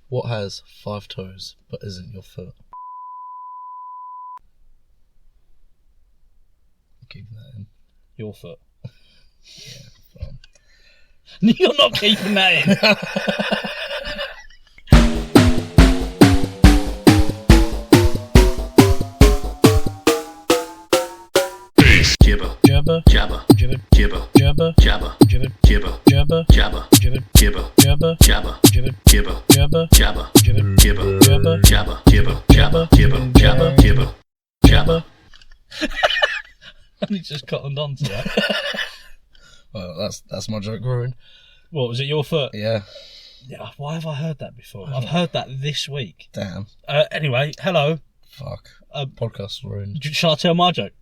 What has 5 toes but isn't your foot? Keep that in. Your foot. Yeah, fine. You're not keeping that in. Jibber, Jibber, jabber, jibber, jibber, jibber, jabber, jibber, jibber, jibber, jabber, jibber, jibber, jibber, jabber, jibber, jibber, jibber, jabber, jibber, jibber, jibber, jabber, jibber, jabber, jibber, jabber, jibber, jabber. And he just cottoned on to that. Well, that's my joke ruined. What, was it your foot? Yeah. Yeah, why have I heard that before? I've heard that this week. Damn. Anyway, hello. Fuck. Podcast ruined. Shall I tell my joke?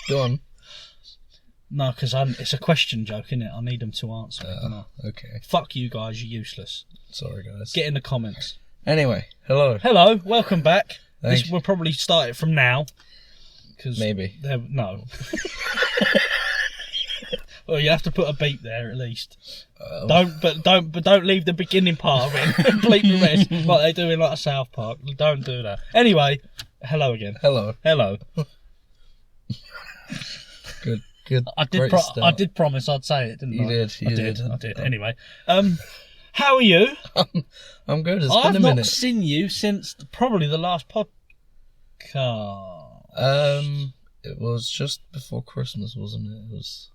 Go on. No, because it's a question joke, isn't it? I need them to answer it. don't I? Okay. Fuck you guys, you're useless. Sorry, guys. Get in the comments. Anyway, hello. Hello, welcome back. Thank We'll probably start it from now. Cause Maybe. No. Well, you have to put a beep there at least. Don't leave the beginning part of it and bleep the rest like they do in like a South Park. Don't do that. Anyway, hello again. Hello. Hello. Good. I did promise I'd say it, didn't I? You did. I did. Anyway, how are you? I'm good. It's I've been a not minute. seen you since probably the last podcast. It was just before Christmas, wasn't it? It was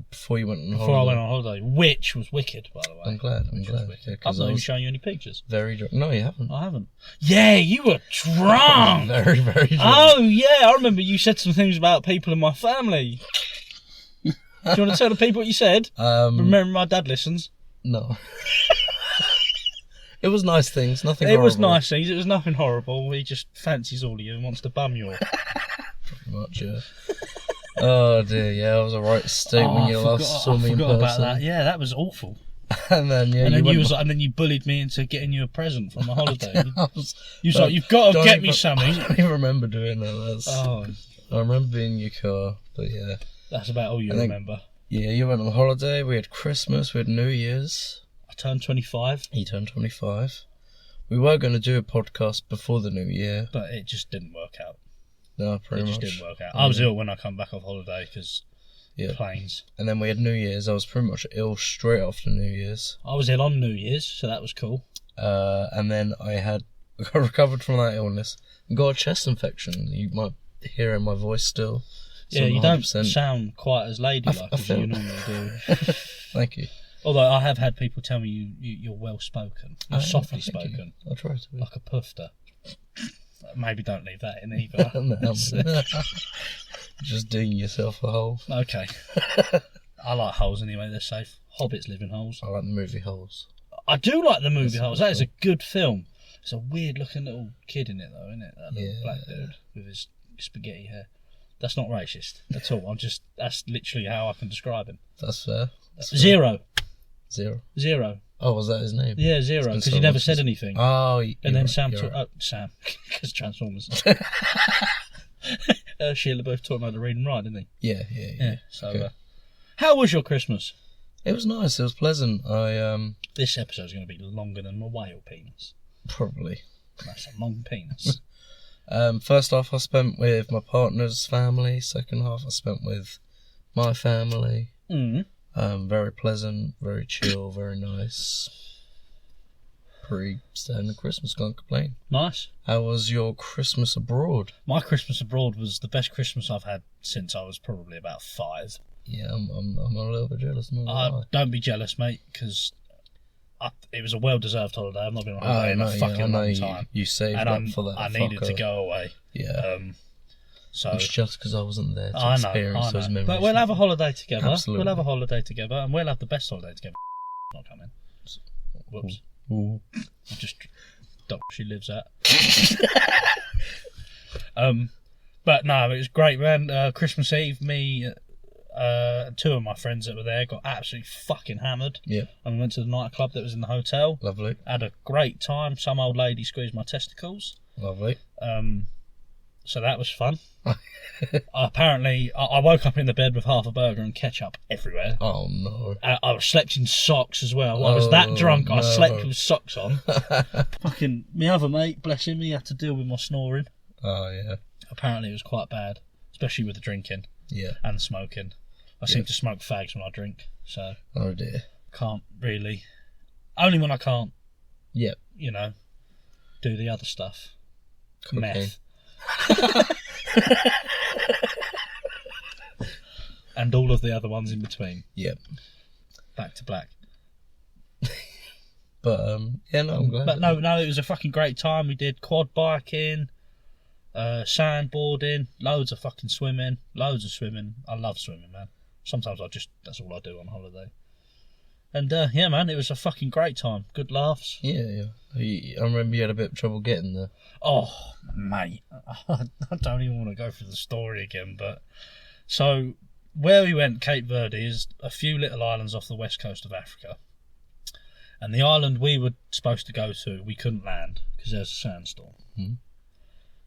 before you went on holiday. Before I went on holiday, which was wicked, by the way. I'm glad. Yeah, I've not even shown you any pictures. Very drunk. No, you haven't. I haven't. Yeah, you were drunk. Very, very drunk. Oh yeah, I remember you said some things about people in my family. Do you want to tell the people what you said? Remember, my dad listens. No. It was nice things. Nothing. It horrible. was nice things. It was nothing horrible. He just fancies all of you and wants to bum you all. Pretty much, yeah. Oh dear, yeah, I was a right state when you last saw me in person. I forgot about that. Yeah, that was awful. And then and then you bullied me into getting you a present from the holiday. You was like, "You've got to get me something." I don't even remember doing that. Oh, I remember being in your car, but yeah. That's about all you remember. Yeah, you went on holiday. We had Christmas. We had New Year's. I turned 25. He turned 25. We were going to do a podcast before the New Year, but it just didn't work out. No, pretty much. It just didn't work out. I was ill when I come back off holiday because planes. And then we had New Year's. I was pretty much ill straight after New Year's. I was ill on New Year's, so that was cool. And then I got recovered from that illness and got a chest infection. You might hear in my voice still. Yeah, you don't sound quite as ladylike as you normally do. Thank you. Although I have had people tell me you're well spoken. You're softly spoken. I'll try to be. Like a pufter. Maybe don't leave that in either. No. Just digging yourself a hole. Okay. I like holes anyway, they're safe. Hobbits live in holes. I like the movie Holes. I do like the movie Holes. That is a good film. There's a weird looking little kid in it though, isn't it? That little black dude with his spaghetti hair. That's not racist at all. That's literally how I can describe him. That's fair. Zero. Zero. Oh, was that his name? Yeah, Zero, because he never said anything. Oh, and then Sam, because Transformers. Sheila both taught him how to read and write, didn't he? Yeah. So, okay. How was your Christmas? It was nice. It was pleasant. This episode's going to be longer than my whale penis. Probably. That's a long penis. First half I spent with my partner's family. Second half I spent with my family. Very pleasant, very chill, very nice. Pretty standard Christmas, can't complain. Nice. How was your Christmas abroad? My Christmas abroad was the best Christmas I've had since I was probably about 5. Yeah, I'm a little bit jealous. Don't be jealous, mate, because it was a well-deserved holiday. I've not been on holiday in a fucking long time. You saved up for that. I needed to go away. Yeah. So it's just because I wasn't there to experience those memories. But we'll have a holiday together. Absolutely. We'll have a holiday together, and we'll have the best holiday together. Not coming. Whoops. Ooh. She lives at. But no, it was great, man. Christmas Eve, me, and 2 of my friends that were there got absolutely fucking hammered. Yeah. And we went to the nightclub that was in the hotel. Lovely. Had a great time. Some old lady squeezed my testicles. Lovely. So that was fun. Apparently, I woke up in the bed with half a burger and ketchup everywhere. Oh no! I slept in socks as well. I was that drunk. I slept with socks on. Fucking my other mate, bless him, he had to deal with my snoring. Oh yeah. Apparently, it was quite bad, especially with the drinking. Yeah. And smoking. I seem to smoke fags when I drink, so. Oh dear. Can't really. Only when I can't. Yep. You know, do the other stuff. Cocaine. Meth. And all of the other ones in between. Yep. Back to black. But yeah, no, I'm glad. But no, it was a fucking great time. We did quad biking, sandboarding, loads of fucking swimming, loads of swimming. I love swimming, man. Sometimes that's all I do on holiday. And yeah, man, it was a fucking great time. Good laughs. Yeah. I remember you had a bit of trouble getting there. Oh, mate, I don't even want to go through the story again. But so where we went, Cape Verde, is a few little islands off the west coast of Africa. And the island we were supposed to go to, we couldn't land because there's a sandstorm. Mm-hmm.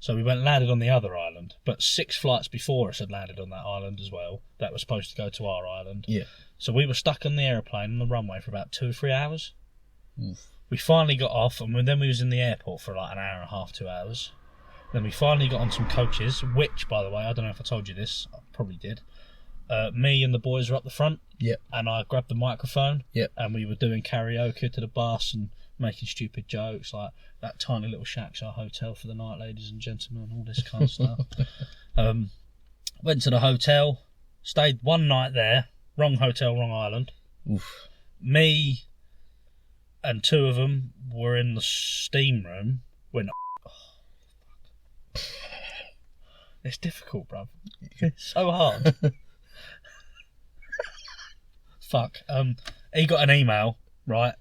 So we went and landed on the other island, but 6 flights before us had landed on that island as well. That was supposed to go to our island. Yeah. So we were stuck on the aeroplane on the runway for about 2 or 3 hours. Oof. We finally got off, and then we was in the airport for like an hour and a half, 2 hours. Then we finally got on some coaches, which, by the way, I don't know if I told you this, I probably did. Me and the boys were up the front. Yep. And I grabbed the microphone. Yep. And we were doing karaoke to the bus and making stupid jokes like that tiny little shack's our hotel for the night, ladies and gentlemen, all this kind of stuff. Went to the hotel, stayed one night there, wrong hotel, wrong island. Oof. Me and 2 of them were in the steam room when it's difficult, bruv. It's so hard. Fuck. He got an email, right,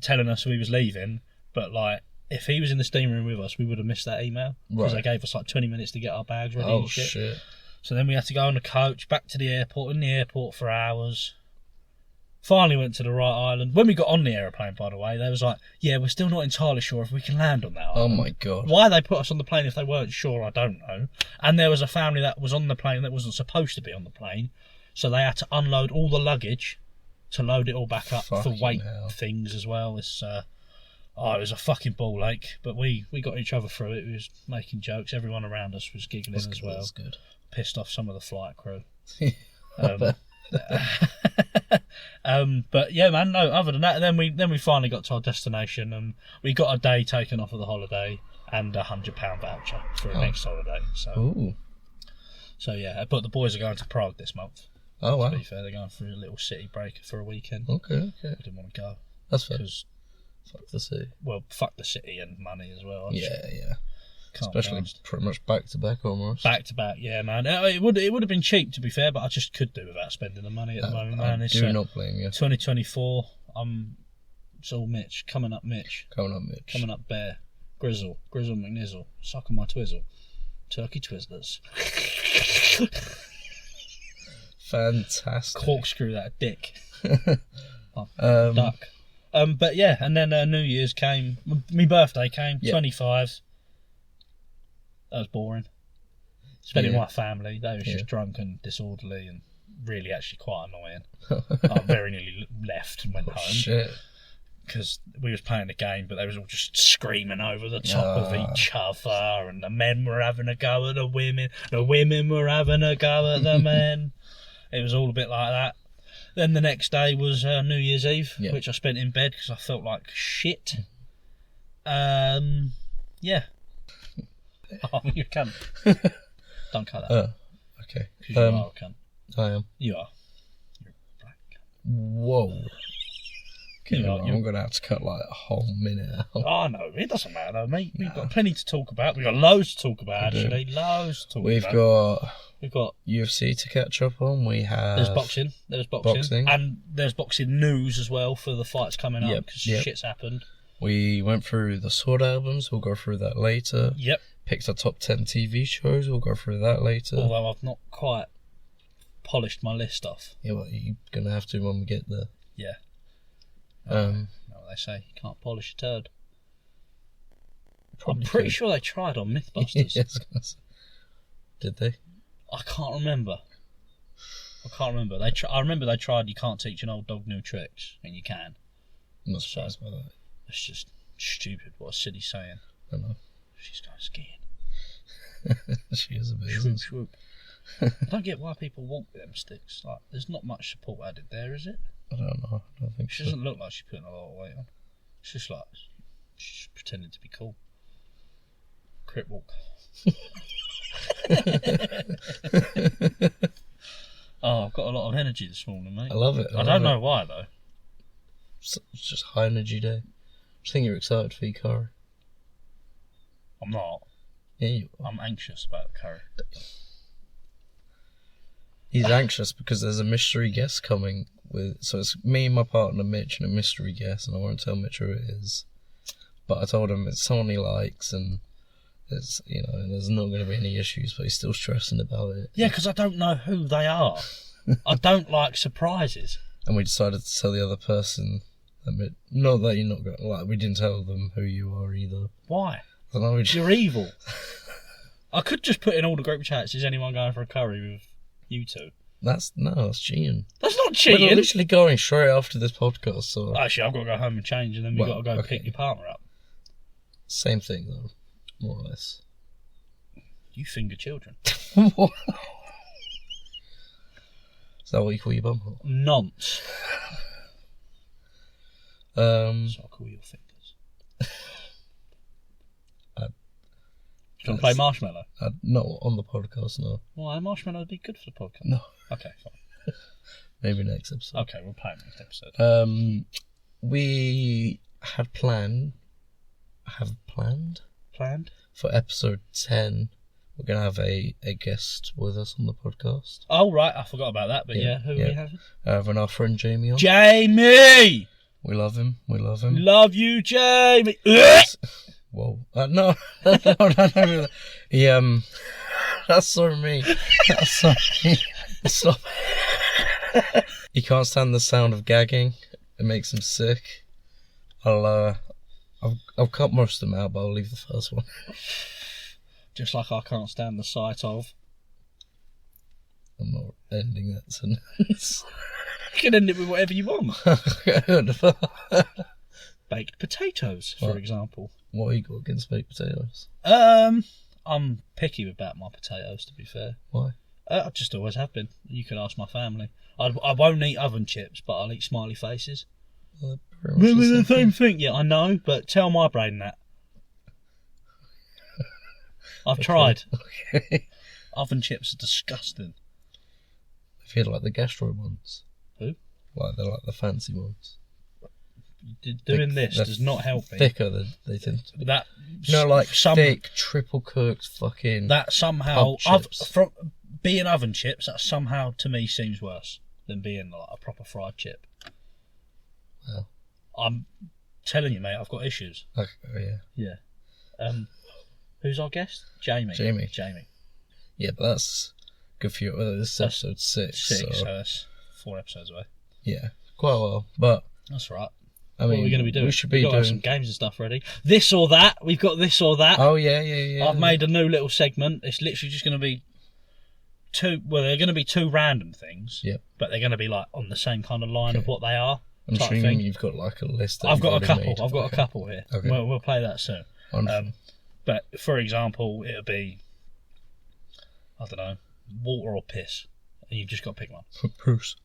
telling us we was leaving, but like if he was in the steam room with us, we would have missed that email because they gave us like 20 minutes to get our bags ready. Oh and shit. So then we had to go on the coach back to the airport, in the airport for hours. Finally went to the right island. When we got on the aeroplane, by the way, they was like, yeah, we're still not entirely sure if we can land on that island. Oh my god. Why they put us on the plane if they weren't sure, I don't know. And there was a family that was on the plane that wasn't supposed to be on the plane, so they had to unload all the luggage to load it all back up for weight things as well. It's it was a fucking ball ache, but we got each other through it. We was making jokes. Everyone around us was giggling as well. That's good. Pissed off some of the flight crew. But yeah, man. No, other than that, then we finally got to our destination, and we got a day taken off of the holiday and £100 voucher for a next holiday. So yeah, but the boys are going to Prague this month. Oh wow! To be fair, they're going for a little city break for a weekend. Okay. I didn't want to go. That's fair. Fuck the city. Well, fuck the city and money as well. Yeah. Especially pretty much back to back almost. Back to back, yeah, man. It would have been cheap, to be fair, but I just could do without spending the money at the moment, man. I do not blame you. 2024. It's all Mitch. Coming up, Mitch. Coming up, Bear. Grizzle McNizzle. Sucking my twizzle. Turkey Twizzlers. Fantastic. Corkscrew that dick. Duck. But yeah, and then New Year's came. My birthday came. 25. That was boring. Spending with my family. They was just drunk and disorderly and really actually quite annoying. I very nearly left and went home. Shit. Because we was playing the game, but they was all just screaming over the top of each other, and the men were having a go at the women were having a go at the men. It was all a bit like that. Then the next day was New Year's Eve, which I spent in bed because I felt like shit. Yeah. Oh, you cunt. Don't cut that. Okay. Because you are a cunt. I am. You are. You're a black cunt. Whoa. Okay, I'm going to have to cut like a whole minute out. Oh, no, it doesn't matter though, mate. We've got plenty to talk about. We've got loads to talk about, actually. Loads to talk about. We've got UFC to catch up on. We have... There's boxing. And there's boxing news as well for the fights coming up because shit's happened. We went through the Sword albums. We'll go through that later. Yep. Picked our top 10 TV shows. We'll go through that later. Although I've not quite polished my list off. Yeah, well, you're going to have to when we get there. Yeah. You know what they say, you can't polish a turd. I'm pretty sure they tried on Mythbusters. Yes, Did they? I can't remember. I remember they tried. You can't teach an old dog new tricks, and you can. I'm not surprised by that. It's just stupid. What a silly saying. I know. She's going skiing. She is amazing. Swoop. I don't get why people walk with them sticks. Like, there's not much support added there, is it? I don't know. I don't think She doesn't look like she's putting a lot of weight on. It's just like she's pretending to be cool. Crip walk. Oh, I've got a lot of energy this morning, mate. I love it. I don't know why though. It's just high energy day. I think you're excited for your curry. I'm not. Yeah, you are. I'm anxious about the curry. He's anxious because there's a mystery guest coming with. So it's me and my partner Mitch and a mystery guest, and I won't tell Mitch who it is. But I told him it's someone he likes, and it's there's not going to be any issues. But he's still stressing about it. Yeah, because I don't know who they are. I don't like surprises. And we decided to tell the other person. Not that you're not going. Like, we didn't tell them who you are either. Why? I don't know. You're evil. I could just put in all the group chats. Is anyone going for a curry with you two? That's cheating. That's not cheating. We're literally going straight after this podcast. So actually, I've got to go home and change, and then we've got to go pick your partner up. Same thing though, more or less. You finger children. What? Is that what you call your bumhole? Nonce. So I call your fingers. Do you want to play Marshmallow? Not on the podcast, no. Why? Marshmallow would be good for the podcast. No. Okay, fine. Maybe next episode. Okay, we'll play next episode. We have planned for episode 10. We're going to have a guest with us on the podcast. Oh, right, I forgot about that, but who are we having? Having our friend Jamie on. Jamie! We love him. Love you, Jamie! Whoa. No. He, that's so mean. That's so mean. Stop. He can't stand the sound of gagging. It makes him sick. I'll cut most of them out, but I'll leave the first one. Just like I can't stand the sight of. I'm not ending that sentence. You can end it with whatever you want. Baked potatoes, for example. What you got against baked potatoes? I'm picky about my potatoes, to be fair. Why? I just always have been. You could ask my family. I won't eat oven chips, but I'll eat smiley faces. Well, they're the same thing. Yeah, I know, but tell my brain that. I've tried. Okay. Oven chips are disgusting. I feel like the gastro ones. Who? They're like the fancy ones. Doing this does not help me. Thicker than they tend to be. That thick, triple cooked fucking. That somehow, from being oven chips, that somehow to me seems worse than being like a proper fried chip. Well, I'm telling you, mate, I've got issues. Okay, yeah. Yeah. Who's our guest? Jamie. Yeah, but that's good for you. Well, this is episode 6. So that's 4 episodes away. Yeah, quite a while, but that's right. I mean, what are we going to be doing? We should be doing have some games and stuff ready. This or that. We've got this or that. Oh yeah. I've made a new little segment. It's literally just going to be two. Well, they're going to be 2 random things. Yep. But they're going to be like on the same kind of line of what they are. I'm assuming you've got like a list. I've got a couple. I've got a couple here. Okay. We'll play that soon. But for example, it'll be, I don't know, water or piss, and you've just got to pick one. Bruce.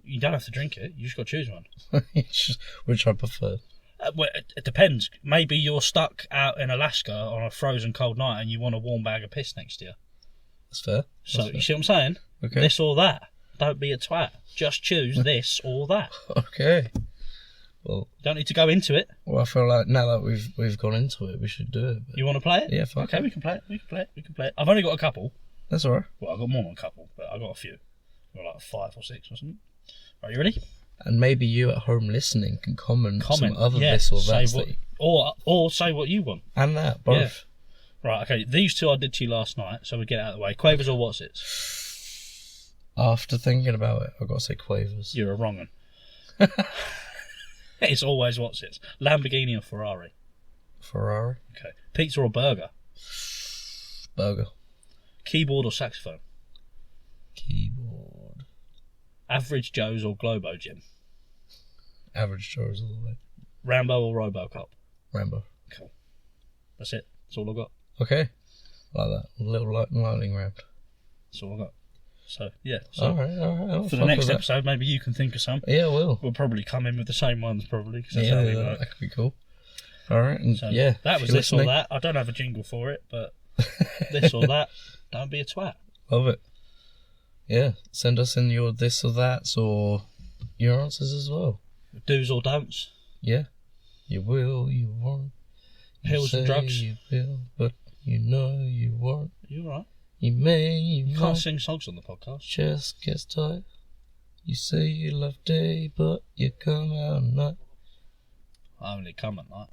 You don't have to drink it. You just got to choose one. Which I prefer. Well, it depends. Maybe you're stuck out in Alaska on a frozen cold night and you want a warm bag of piss next to you. That's fair. You see what I'm saying? Okay. This or that. Don't be a twat. Just choose this or that. Okay. Well, you don't need to go into it. Well, I feel like now that we've gone into it, we should do it. But... You want to play it? Yeah, fuck okay, it. we can play it. I've only got a couple. That's alright. Well, I've got more than a couple, but I've got a few. I've got like 5 or 6 or something. Are you ready? And maybe you at home listening can comment some other this or that. Or say what you want. And that, both. Yeah. Right, okay. These 2 I did to you last night, so we get out of the way. Quavers or what's it? After thinking about it, I've got to say Quavers. You're a wrong one. It's always what's it. Lamborghini or Ferrari? Ferrari. Okay. Pizza or burger? Burger. Keyboard or saxophone? Keyboard. Average Joe's or Globo, Jim? Average Joe's all the way. Rambo or Robocop? Rambo. Cool. That's it. That's all I got. Okay. Like that. A little lightning round. That's all I got. So, yeah. So Alright. for the next episode, maybe you can think of some. Yeah, I will. We'll probably come in with the same ones, probably, because that's how we work. That could be cool. Alright, and So, yeah. that was this or that. I don't have a jingle for it, but this or that. Don't be a twat. Love it. Yeah, send us in your this or that's or your answers as well. Do's or don'ts. Yeah. You will, you won't. You Pills and say drugs. You will, but you know you won't. You alright? You may, you You might. can't sing songs on the podcast. Chest gets tight. You say you love day, but you come out at night. I only come at night.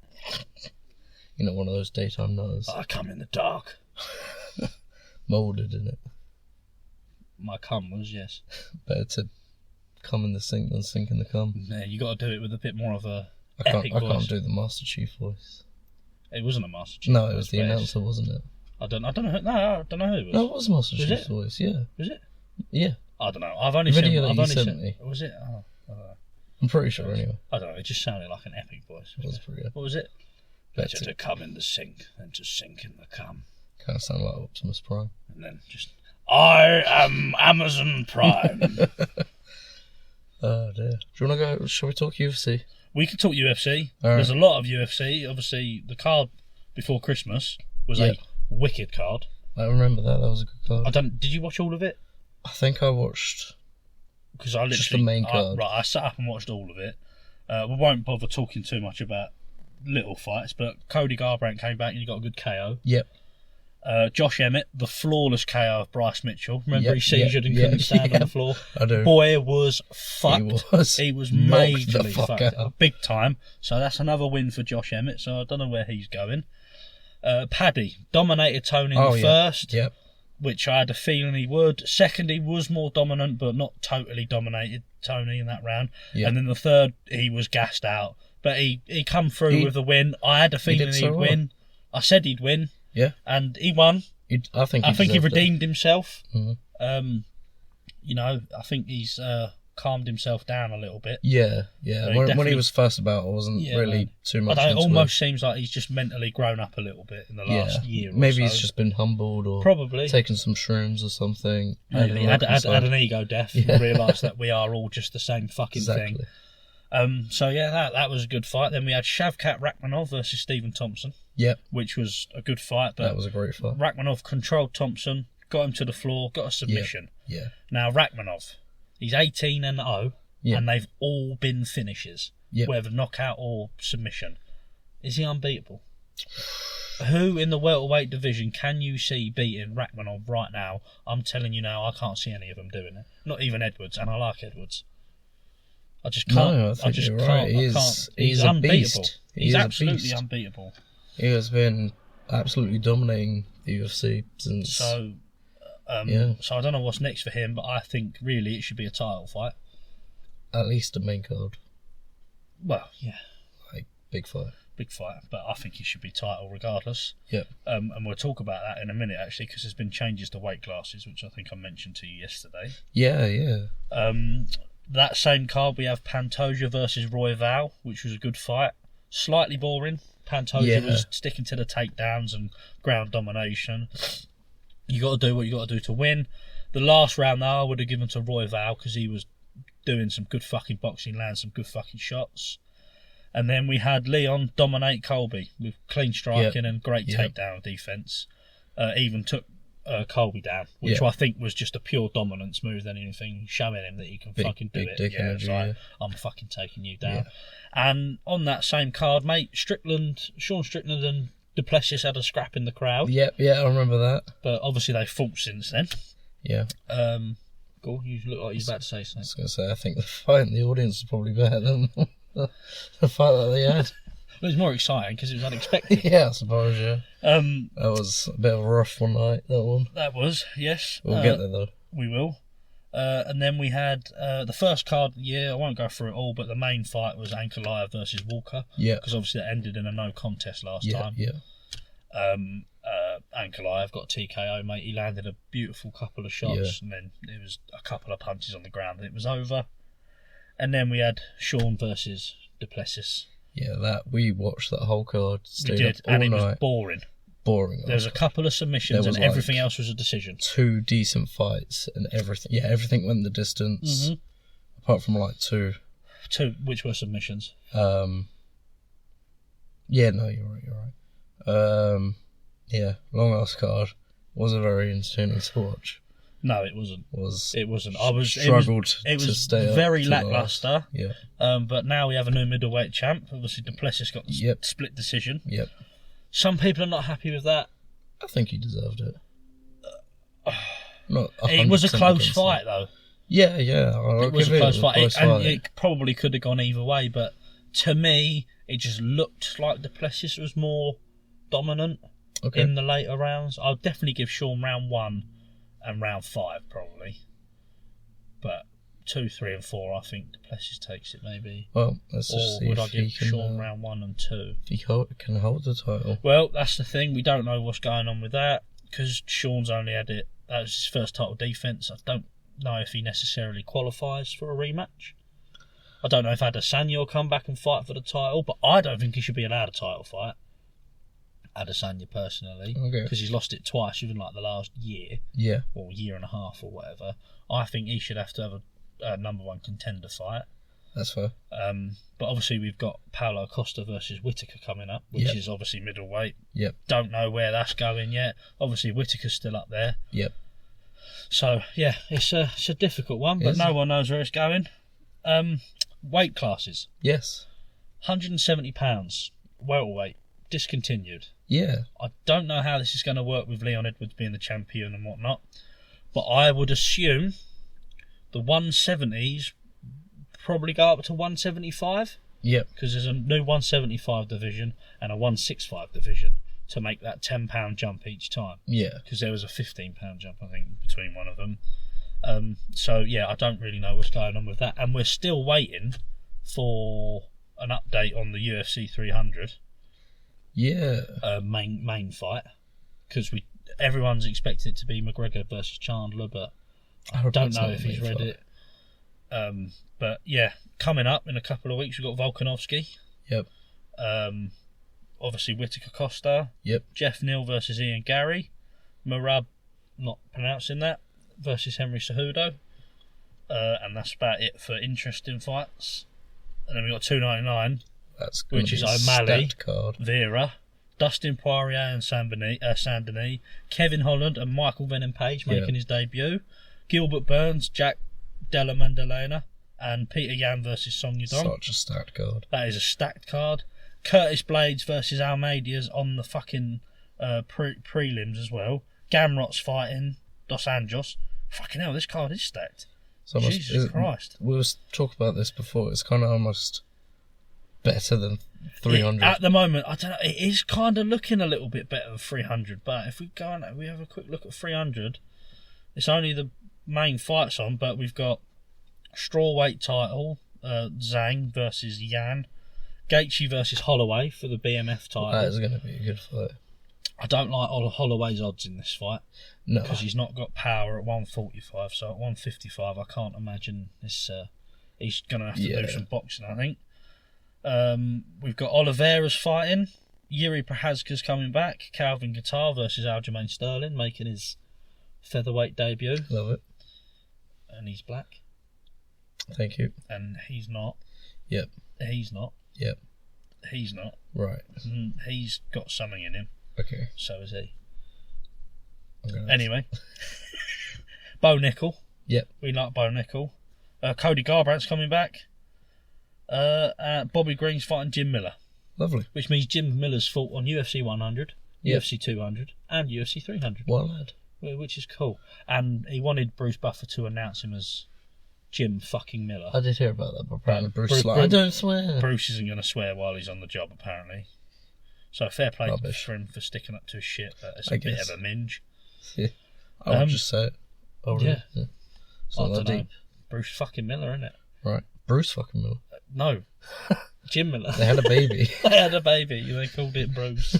You're not one of those daytime nutters. I come in the dark. Moulded in it. My cum was, yes. Better to come in the sink than sink in the cum. Yeah, you got to do it with a bit more of a I epic voice. can't do the Master Chief voice. It wasn't a Master Chief. No, it was the but it's- announcer, wasn't it? I don't know. No, I don't know who it was. No, it was Master Was Chief's it? voice. Yeah, Was it? yeah. I don't know. I've only Video seen. that I've you only sent seen. me. Was it? Oh, I don't know. I'm pretty sure anyway. I don't know. It just sounded like an epic voice. It was pretty good. What was it? Better Better to come in the sink than to sink in the cum. Kind of sound like Optimus Prime. And then just, I am Amazon Prime. Oh dear. Do you want to go? Shall we talk UFC? We could talk UFC. All right. There's a lot of UFC. Obviously, the card before Christmas was Yeah. a wicked card. I remember that. That was a good card. Did you watch all of it? I think I watched. Because I literally Just the main card. I sat up and watched all of it. We won't bother talking too much about little fights, but Cody Garbrandt came back and he got a good KO. Yep. Josh Emmett, the flawless KO of Bryce Mitchell. Remember, Yep, he seizured and yep, couldn't stand on the floor. I do. Boy was fucked. He was knocked the majorly fuck fucked. out. Big time. So that's another win for Josh Emmett. So I don't know where he's going. Paddy dominated Tony in the first, Yep. which I had a feeling he would. Second, he was more dominant, but not totally dominated Tony in that round. Yep. And then the third, he was gassed out. But he come through with the win. I had a feeling did he'd so well. win. I said he'd win. Yeah. And he won. I think I think he deserved it. redeemed himself. Mhm. I think he's calmed himself down a little bit. Yeah. So he When he definitely- was first about, I wasn't really too much But it into almost seems like he's just mentally grown up a little bit in the last year or Maybe so. he's just been humbled or Probably. taken some shrooms or something. Maybe. Had an ego death and realised that we are all just the same fucking Exactly. thing. That was a good fight. Then we had Shavkat Rakhmonov versus Stephen Thompson, Yep. which was a good fight. But That was a great fight. Rakhmonov controlled Thompson, got him to the floor, got a submission. Yeah. Now Rakhmonov, he's 18-0, Yeah. and they've all been finishes, Yep. whether knockout or submission. Is he unbeatable? Who in the welterweight division can you see beating Rakhmonov right now? I'm telling you now, I can't see any of them doing it. Not even Edwards, and I like Edwards. I just can't. No, I think just you're can't. right. I can't. He's a unbeatable. beast. He's He is a absolutely beast. unbeatable. He has been absolutely dominating the UFC since. So, so I don't know what's next for him, but I think really it should be a title fight. At least a main card. Well, yeah, Like, big fight. big fight, but I think he should be title regardless. Yep. And we'll talk about that in a minute actually, because there's been changes to weight classes, which I think I mentioned to you yesterday. Yeah. That same card we have Pantoja versus Roy Val, which was a good fight. Slightly boring. Pantoja was sticking to the takedowns and ground domination. You got to do what you got to do to win. The last round, though, I would have given to Roy Val because he was doing some good fucking boxing, landing some good fucking shots. And then we had Leon dominate Colby with clean striking and great takedown defense. Even took Colby down, which I think was just a pure dominance move than anything, showing him that he can fucking do big it. dick Yeah, it's energy, like, I'm fucking taking you down. And on that same card, mate, Sean Strickland and Duplessis had a scrap in the crowd. Yeah, I remember that. But obviously they fought since then. Yeah. Cool, you look like you're about to say I something. was going to say, I think the fight in the audience was probably better than the fight that they had. It was more exciting because it was unexpected. Yeah, I suppose, yeah. That That was a bit of a rough one night, that one. was, yes. We'll get there, though. We will. And then we had the first card. I won't go through it all, but the main fight was Ankalaev versus Walker. Yeah. Because obviously it ended in a no contest last time. Yeah. Ankalaev got TKO, mate. He landed a beautiful couple of shots, and then it was a couple of punches on the ground, and it was over. And then we had Sean versus Duplessis. Yeah, that we watched that whole card. We did, and it was boring. Boring. There was a couple of submissions, and everything else was a decision. 2 decent fights, and everything. Yeah, everything went the distance, apart from like 2. 2, which were submissions. Yeah, no, you're right. Yeah, long ass card. Wasn't very entertaining to watch. No, it wasn't. It wasn't. It was stay very lackluster. Yeah. But now we have a new middleweight champ. Obviously, Duplessis got the split decision. Yep. Some people are not happy with that. I think he deserved it. It was a close fight, though. Yeah. It was a close fight, and it probably could have gone either way. But to me, it just looked like Duplessis was more dominant in the later rounds. I'll definitely give Sean round 1 and round 5 probably, but 2, 3, and 4, I think Duplessis takes it maybe. Well, let's just see. Or would I give Sean round 1 and 2? If he can hold the title. Well, that's the thing. We don't know what's going on with that because Sean's only had it. That was his first title defence. I don't know if he necessarily qualifies for a rematch. I don't know if Adesanya will come back and fight for the title, but I don't think he should be allowed a title fight. Adesanya, personally, because he's lost it twice within like the last year, or year and a half, or whatever. I think he should have to have a number 1 contender fight. That's fair. But obviously we've got Paulo Costa versus Whittaker coming up, which is obviously middleweight. Yep. Don't know where that's going yet. Obviously Whittaker's still up there. Yep. So yeah, it's a difficult one, but no one knows where it's going. Weight classes. Yes. £170 welterweight discontinued. Yeah. I don't know how this is going to work with Leon Edwards being the champion and whatnot, but I would assume the 170s probably go up to 175. Yep. Because there's a new 175 division and a 165 division to make that £10 jump each time. Yeah. Because there was a £15 jump, I think, between one of them. So yeah, I don't really know what's going on with that, and we're still waiting for an update on the UFC 300. Yeah. Main fight, because everyone's expecting it to be McGregor versus Chandler, but I don't know if he's read it. But yeah, coming up in a couple of weeks we've got Volkanovski. Yep. Obviously Whittaker Costa. Yep. Jeff Neal versus Ian Gary. Marab, not pronouncing that, versus Henry Cejudo. And that's about it for interesting fights. And then we've got 299. Which is O'Malley, Vera, Dustin Poirier and Saint-Denis, Kevin Holland and Michael Venom Page making his debut, Gilbert Burns, Jack Della Maddalena, and Peter Yan versus Song Yudong. Such a stacked card. That is a stacked card. Curtis Blades versus Almeida's on the fucking prelims as well. Gamrot's fighting Dos Anjos. Fucking hell, this card is stacked. Jesus Christ. We were talking about this before. It's kind of almost better than 300. At the moment, I don't know. It is kind of looking a little bit better than 300. But if we go and we have a quick look at 300, it's only the main fights on. But we've got strawweight title, Zhang versus Yan, Gaethje versus Holloway for the BMF title. That is going to be a good fight. I don't like Holloway's odds in this fight. No, because he's not got power at 145. So at 155, I can't imagine this. He's going to have to do some boxing, I think. We've got Oliveira's fighting, Yuri Prochazka's coming back, Calvin Guitar versus Aljamain Sterling making his featherweight debut. Love it. And he's black. Thank you. And he's not. Yep. He's not. Yep. He's not. Right. He's got something in him. Okay. So is he. Anyway. Bo Nickel. Yep. We like Bo Nickel. Cody Garbrandt's coming back. Bobby Green's fighting Jim Miller. Lovely. Which means Jim Miller's fought on UFC 100, UFC 200, and UFC 300. Well, lad. Which is cool. And he wanted Bruce Buffer to announce him as Jim fucking Miller. I did hear about that, but apparently Bruce I don't swear. Bruce isn't going to swear while he's on the job, apparently. So fair play for him for sticking up to his shit, but it's a bit of a minge. Yeah. I would just say it. Yeah. It's not that deep. Bruce fucking Miller, innit? Right. Bruce fucking Miller. No. Jim Miller. They had a baby. They had a baby. They called it Bruce.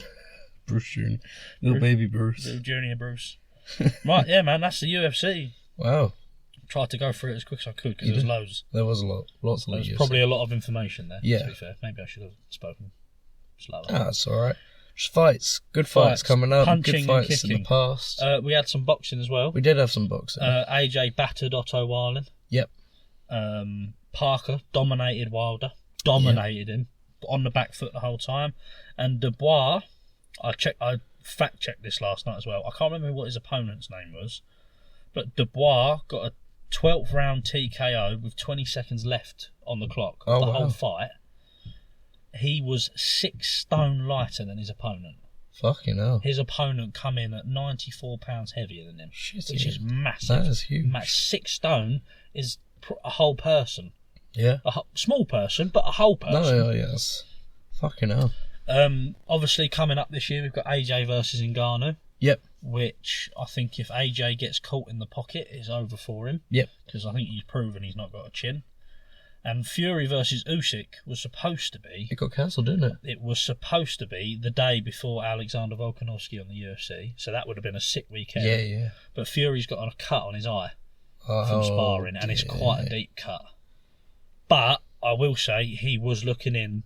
Bruce Jr. Little baby Bruce. Little Junior Bruce. Right, yeah, man, that's the UFC. Wow. Tried to go through it as quick as I could because there was loads. There was lots of There was probably a lot of information there, yeah. to be fair. Maybe I should have spoken slower. That's alright. Just fights. Good fights coming up. Punching good fights and in the past. We had some boxing as well. We did have some boxing. AJ battered Otto Warlin. Yep. Parker dominated Wilder. Dominated him. On the back foot the whole time. And Dubois, I fact checked this last night as well. I can't remember what his opponent's name was. But Dubois got a 12th round TKO with 20 seconds left on the clock of the whole fight. He was 6 stone lighter than his opponent. Fucking hell. His opponent come in at 94 pounds heavier than him. Shit, which is massive. That is huge. 6 stone is a whole person. Yeah. A small person, but a whole person. No, yes. Fucking hell. Obviously, coming up this year, we've got AJ versus Ngannou. Yep. Which I think if AJ gets caught in the pocket, it's over for him. Yep. Because I think he's proven he's not got a chin. And Fury versus Usyk was supposed to be... It got cancelled, didn't it? It was supposed to be the day before Alexander Volkanovski on the UFC. So that would have been a sick weekend. Yeah, yeah. But Fury's got a cut on his eye from sparring, and it's quite a deep cut. But I will say he was looking in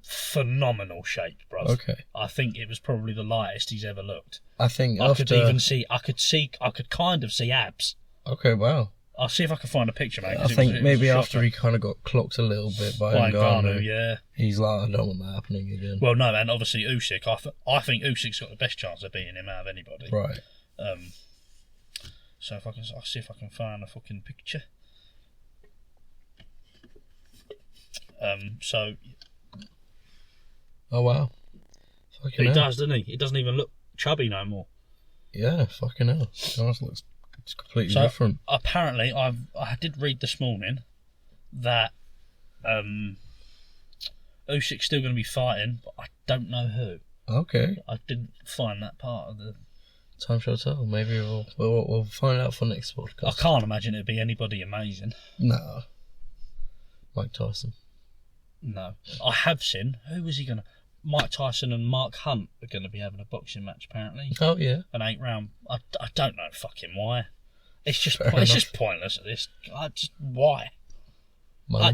phenomenal shape, bro. Okay. I think it was probably the lightest he's ever looked. I think I could kind of see abs. Okay, wow. I'll see if I can find a picture, mate. I think maybe after he kind of got clocked a little bit by Ngannou, yeah. He's like, I don't want that happening again. Well, no, and obviously Usyk, I think Usyk's got the best chance of beating him out of anybody. Right. So I'll see if I can find a fucking picture. Oh wow. He does, doesn't he? He doesn't even look chubby no more. Yeah, fucking hell. It looks completely different. Apparently, I did read this morning that Usyk's still going to be fighting, but I don't know who. Okay. I didn't find that part of the... Time shall tell. Maybe we'll find out for next podcast. I can't imagine it'd be anybody amazing. No. Mike Tyson. No. I have seen... Who was he going to... Mike Tyson and Mark Hunt are going to be having a boxing match, apparently. Oh, yeah. An 8-round... I don't know fucking why. It's just pointless at this. Why?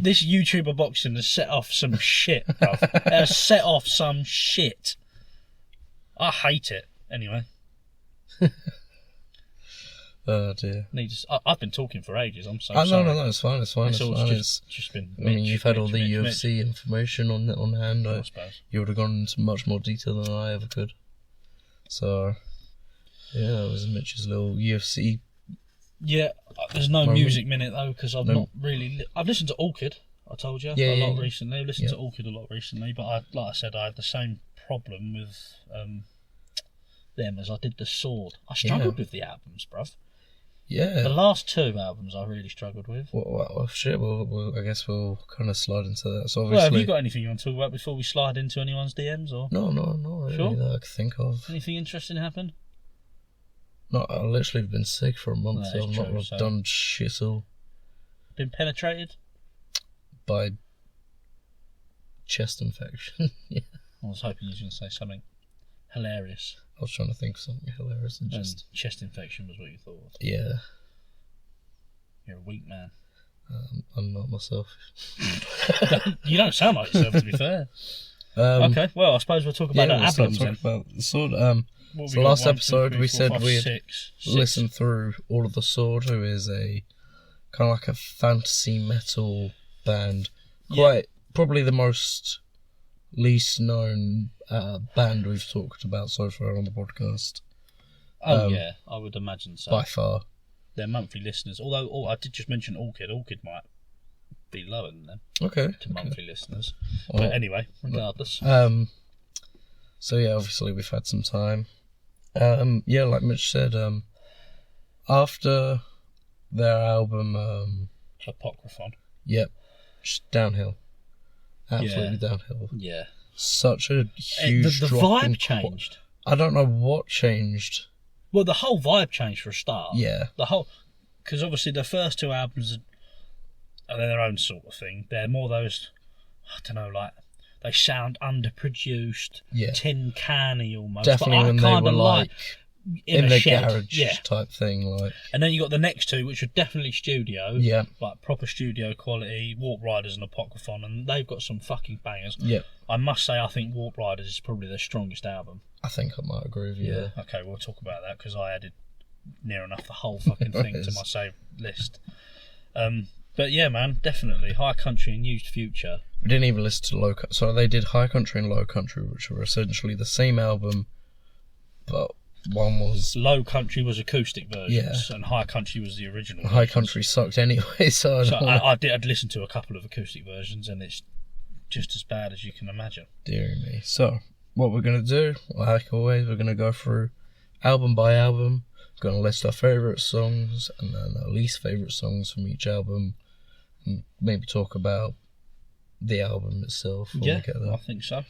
This YouTuber boxing has set off some shit, bro. It has set off some shit. I hate it. Anyway. Oh dear. I've been talking for ages. I'm so sorry. No, it's fine. It's just been. I mean, you've had all the UFC information on hand. I suppose you would have gone into much more detail than I ever could. So, yeah, it was Mitch's little UFC. Yeah, there's no music minute though because I've not really. I've listened to Orchid. I told you a lot recently. I've listened to Orchid a lot recently, but like I said, I had the same problem with them as I did the Sword. I struggled with the albums, bruv. Yeah. The last 2 albums I really struggled with. Well shit. I guess we'll kind of slide into that. So obviously, have you got anything you want to talk about before we slide into anyone's DMs? Or no, really that I can think of. Anything interesting happen? No, I've literally been sick for a month, so I've not done shit all. Been penetrated? By chest infection. Yeah. I was hoping you were going to say something hilarious. I was trying to think of something hilarious and chest infection was what you thought. Yeah. You're a weak man. I'm not myself. You don't sound like yourself, to be fair. Okay, well, I suppose we'll talk about our albums then. About the Sword. So last episode we said we'd listen through all of the Sword, who is a kind of like a fantasy metal band. Probably the most least known band we've talked about so far on the podcast. Yeah, I would imagine so. By far. They're monthly listeners. Although I did just mention Orchid. Orchid might be lower than them. Okay. To monthly listeners. Well, but anyway, regardless. So yeah, obviously we've had some time. Yeah, like Mitch said, after their album Apocryphon. Yep. Just downhill. Absolutely downhill. Yeah. Such a huge the drop vibe changed. I don't know what changed. Well, the whole vibe changed for a start. Yeah. Because obviously the first 2 albums are their own sort of thing. They're more those, I don't know, like they sound underproduced, tin canny almost. Definitely but when they were like in the garage type thing, like. And then you got the next two, which are definitely studio, yeah, like proper studio quality. Warp Riders and Apocryphon, and they've got some fucking bangers. Yeah, I must say, I think Warp Riders is probably their strongest album. I think I might agree with you. Yeah. Okay, we'll talk about that because I added near enough the whole fucking thing to my saved list. But yeah, man, definitely High Country and Used Future. We didn't even listen to Low Country. So they did High Country and Low Country, which were essentially the same album, but one was... Low Country was acoustic versions, and High Country was the original High Country sucked anyway, so... I'd listened to a couple of acoustic versions, and it's just as bad as you can imagine. Dear me. So, what we're going to do, like always, we're going to go through album by album. We're going to list our favourite songs, and then our least favourite songs from each album, and maybe talk about the album itself. Yeah, I think so.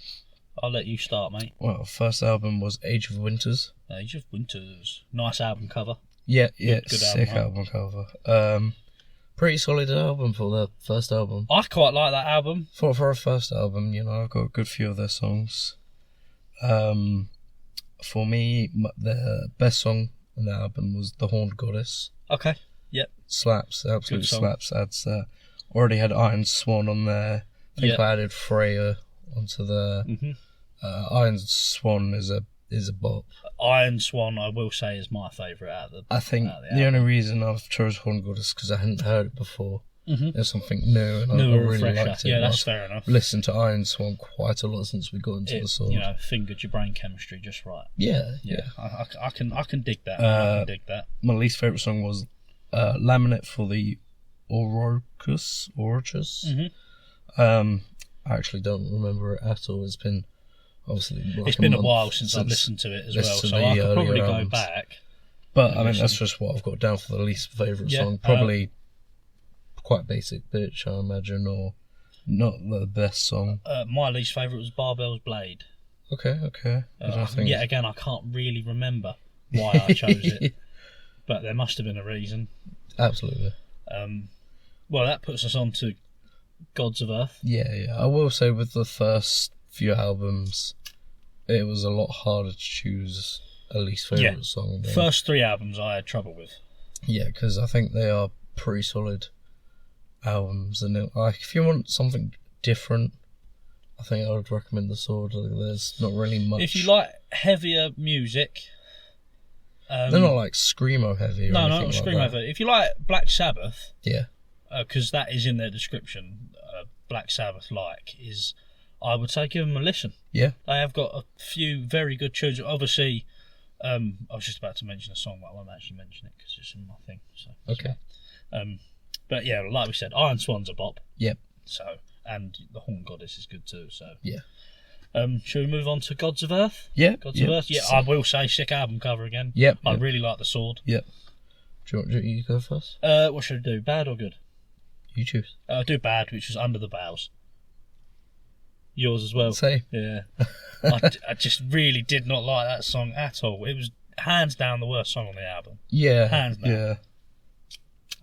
I'll let you start, mate. Well, first album was Age of Winters. Age of Winters. Nice album cover. Yeah, good sick album cover. Pretty solid album for their first album. I quite like that album. For a first album, you know, I've got a good few of their songs. For me, the best song on the album was The Horned Goddess. Okay, yep. Slaps, absolutely slaps. That's already had Iron Swan on there. I think I added Freya onto there. Iron Swan is a bop. Iron Swan, I will say, is my favourite out of the. I think the only reason I've chose Horned Goddess is because I hadn't heard it before. There's something new, and I really liked it. Yeah, that's fair enough. Listened to Iron Swan quite a lot since we got into the sword. You know, fingered your brain chemistry just right. Yeah. I can dig that. I can dig that. My least favourite song was Laminate for the Orchus. I actually don't remember it at all. It's been obviously it's been a while since I've listened to it as well, so I could probably go back. But I mean, that's just what I've got down for the least favourite song. Probably quite basic bitch, I imagine, or not the best song. My least favourite was Barbell's Blade. Okay. Yet again, I can't really remember why I chose it, but there must have been a reason. Absolutely. Well, that puts us on to Gods of Earth. Yeah. I will say with the first few albums, it was a lot harder to choose a least favourite song. First three albums I had trouble with. Yeah, because I think they are pretty solid albums, and like if you want something different, I think I would recommend The Sword. There's not really much. If you like heavier music, they're not like screamo heavy. Or no, not screamo heavy. If you like Black Sabbath, yeah, because that is in their description. Black Sabbath is, I would say, give them a listen. Yeah, they have got a few very good tunes. Obviously, I was just about to mention a song, but I won't actually mention it because it's in my thing. So okay. But yeah, like we said, Iron Swan's a bop. Yep. So, and The Horned Goddess is good too. So yeah. Shall we move on to Gods of Earth? Yeah. Gods of Earth. Yeah, I will say sick album cover again. Yep. I really like The Sword. Yep. Do you want you go first? What should I do? Bad or good? You choose. Do bad, which is Under the Boughs. Yours as well. Same. Yeah. I just really did not like that song at all. It was hands down the worst song on the album. Yeah. Hands down. Yeah.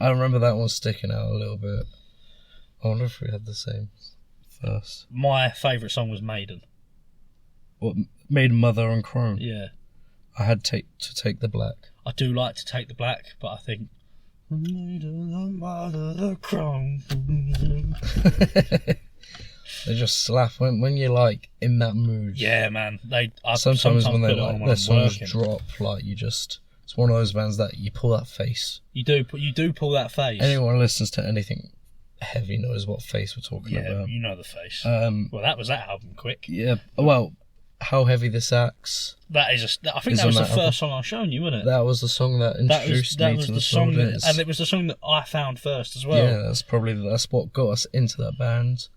I remember that one sticking out a little bit. I wonder if we had the same first. My favourite song was Maiden. What, Maiden, Mother and Chrome? Yeah. I had to take the black. I do like To Take the Black, but I think Maiden, Mother, the Chrome. They just slap when you're like in that mood. Yeah, man. Sometimes when their songs working. drop, like it's one of those bands that you pull that face. You do pull that face. Anyone who listens to anything heavy knows what face we're talking about. Yeah, you know the face. Well, that was that album, quick. Yeah. Well, How Heavy This Axe. I think that was the first song I shown you, wasn't it? That was the song that introduced me to the song, and it was the song that I found first as well. Yeah, that's what got us into that band.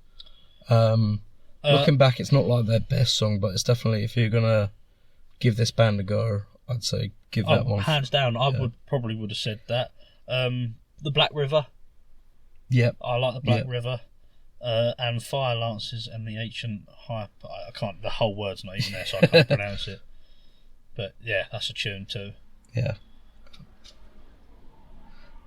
Looking back, it's not like their best song, but it's definitely, if you're gonna give this band a go, I'd say give that one. Hands down, I would have said that. The Black River. Yep. I like the Black River. And Fire Lances and the Ancient Hype. I can't. The whole word's not even there, so I can't pronounce it. But yeah, that's a tune too. Yeah.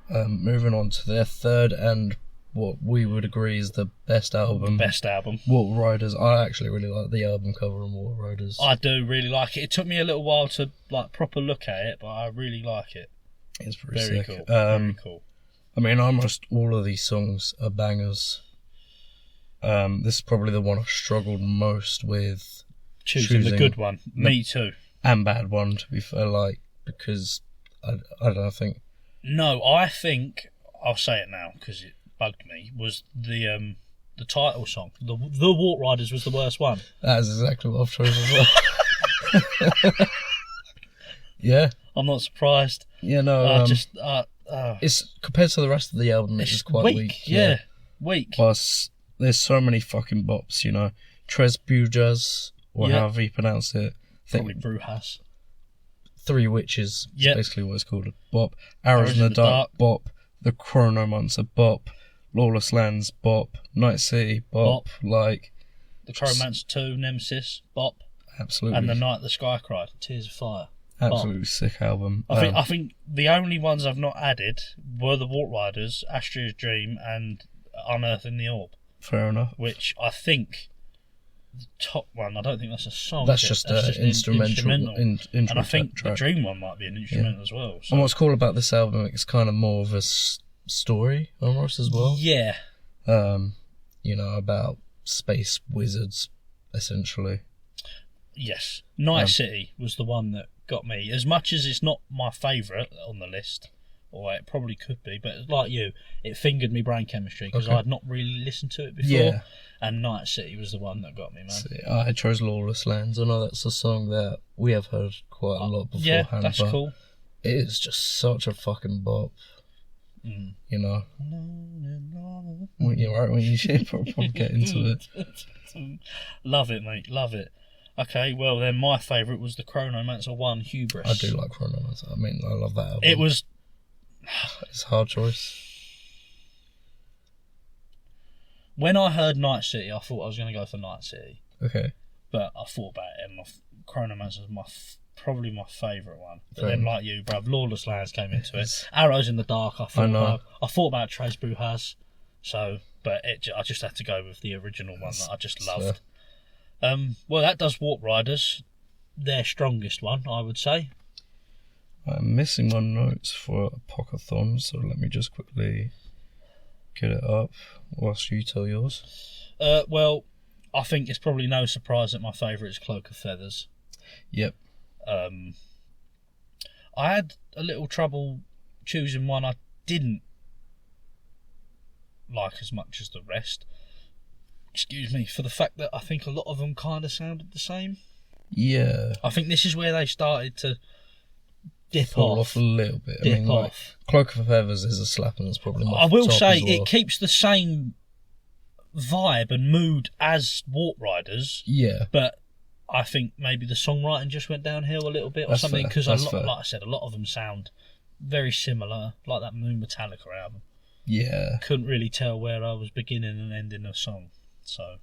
Moving on to their third and what we would agree is the best album. Best album. Water Riders. I actually really like the album cover on Water Riders. I do really like it. It took me a little while to like proper look at it, but I really like it. It's pretty Very sick. cool. Very cool. I mean, almost all of these songs are bangers. This is probably the one I struggled most with choosing the good one. Me too. And bad one, to be fair, like, because I don't think. No, I think I'll say it now because it bugged me. Was the title song, the Water Riders, was the worst one. That is exactly what I've chosen as well. Yeah, I'm not surprised. Yeah, no. It's compared to the rest of the album, it's just quite weak. Yeah, weak. Plus, there's so many fucking bops, you know. Tres Bujas, or however you pronounce it. Probably Brujas. Three Witches, yep. Basically what it's called. A bop. Arrows in the Dark, bop. The Chrono Monster, bop. Lawless Lands, bop. Night City, bop. Like, the Chronomancer 2, Nemesis, bop. Absolutely. And The Night the Sky Cried, Tears of Fire. Absolutely bop. Sick album. I think the only ones I've not added were the Water Riders, Astria's Dream, and Unearthing the Orb. Fair enough. Which I think the top one, I don't think that's a song. That's just an instrumental. And I think track. the Dream one might be an instrumental as well. So. And what's cool about this album, it's kind of more of a story almost as well. Yeah. You know, about space wizards, essentially. Yes. Night City was the one that got me. As much as it's not my favourite on the list, or it probably could be, but like you, it fingered me brain chemistry because I had not really listened to it before. Yeah. And Night City was the one that got me, man. See, I chose Lawless Lands. I know that's a song that we have heard quite a lot beforehand. Yeah, that's cool. It is just such a fucking bop. You know? You're right when you should probably get into it. Love it, mate. Love it. Okay, well then my favourite was the Chronomancer 1, Hubris. I do like Chronomancer. I mean, I love that album. It was... It's a hard choice. When I heard Night City, I thought I was going to go for Night City. Okay. But I thought about it, and Chronomancer was probably my favourite one. But then, like you, bruv, Lawless Lands came into it. Arrows in the Dark, I thought about Tres Bujas. So, but I just had to go with the original one that I just loved. Well, that does Water Riders. Their strongest one, I would say. I'm missing my notes for a Pockathon, so let me just quickly get it up whilst you tell yours. Well, I think it's probably no surprise that my favourite is Cloak of Feathers. Yep. I had a little trouble choosing one I didn't like as much as the rest. Excuse me, for the fact that I think a lot of them kind of sounded the same. Yeah. I think this is where they started to fall off a little bit. I mean, like, Cloak of Feathers is a slap, and it's probably my I will say well. It keeps the same vibe and mood as Water Riders. Yeah. But I think maybe the songwriting just went downhill a little bit or something, because like I said, a lot of them sound very similar, like that Moon Metallica album. Yeah. Couldn't really tell where I was beginning and ending a song. So,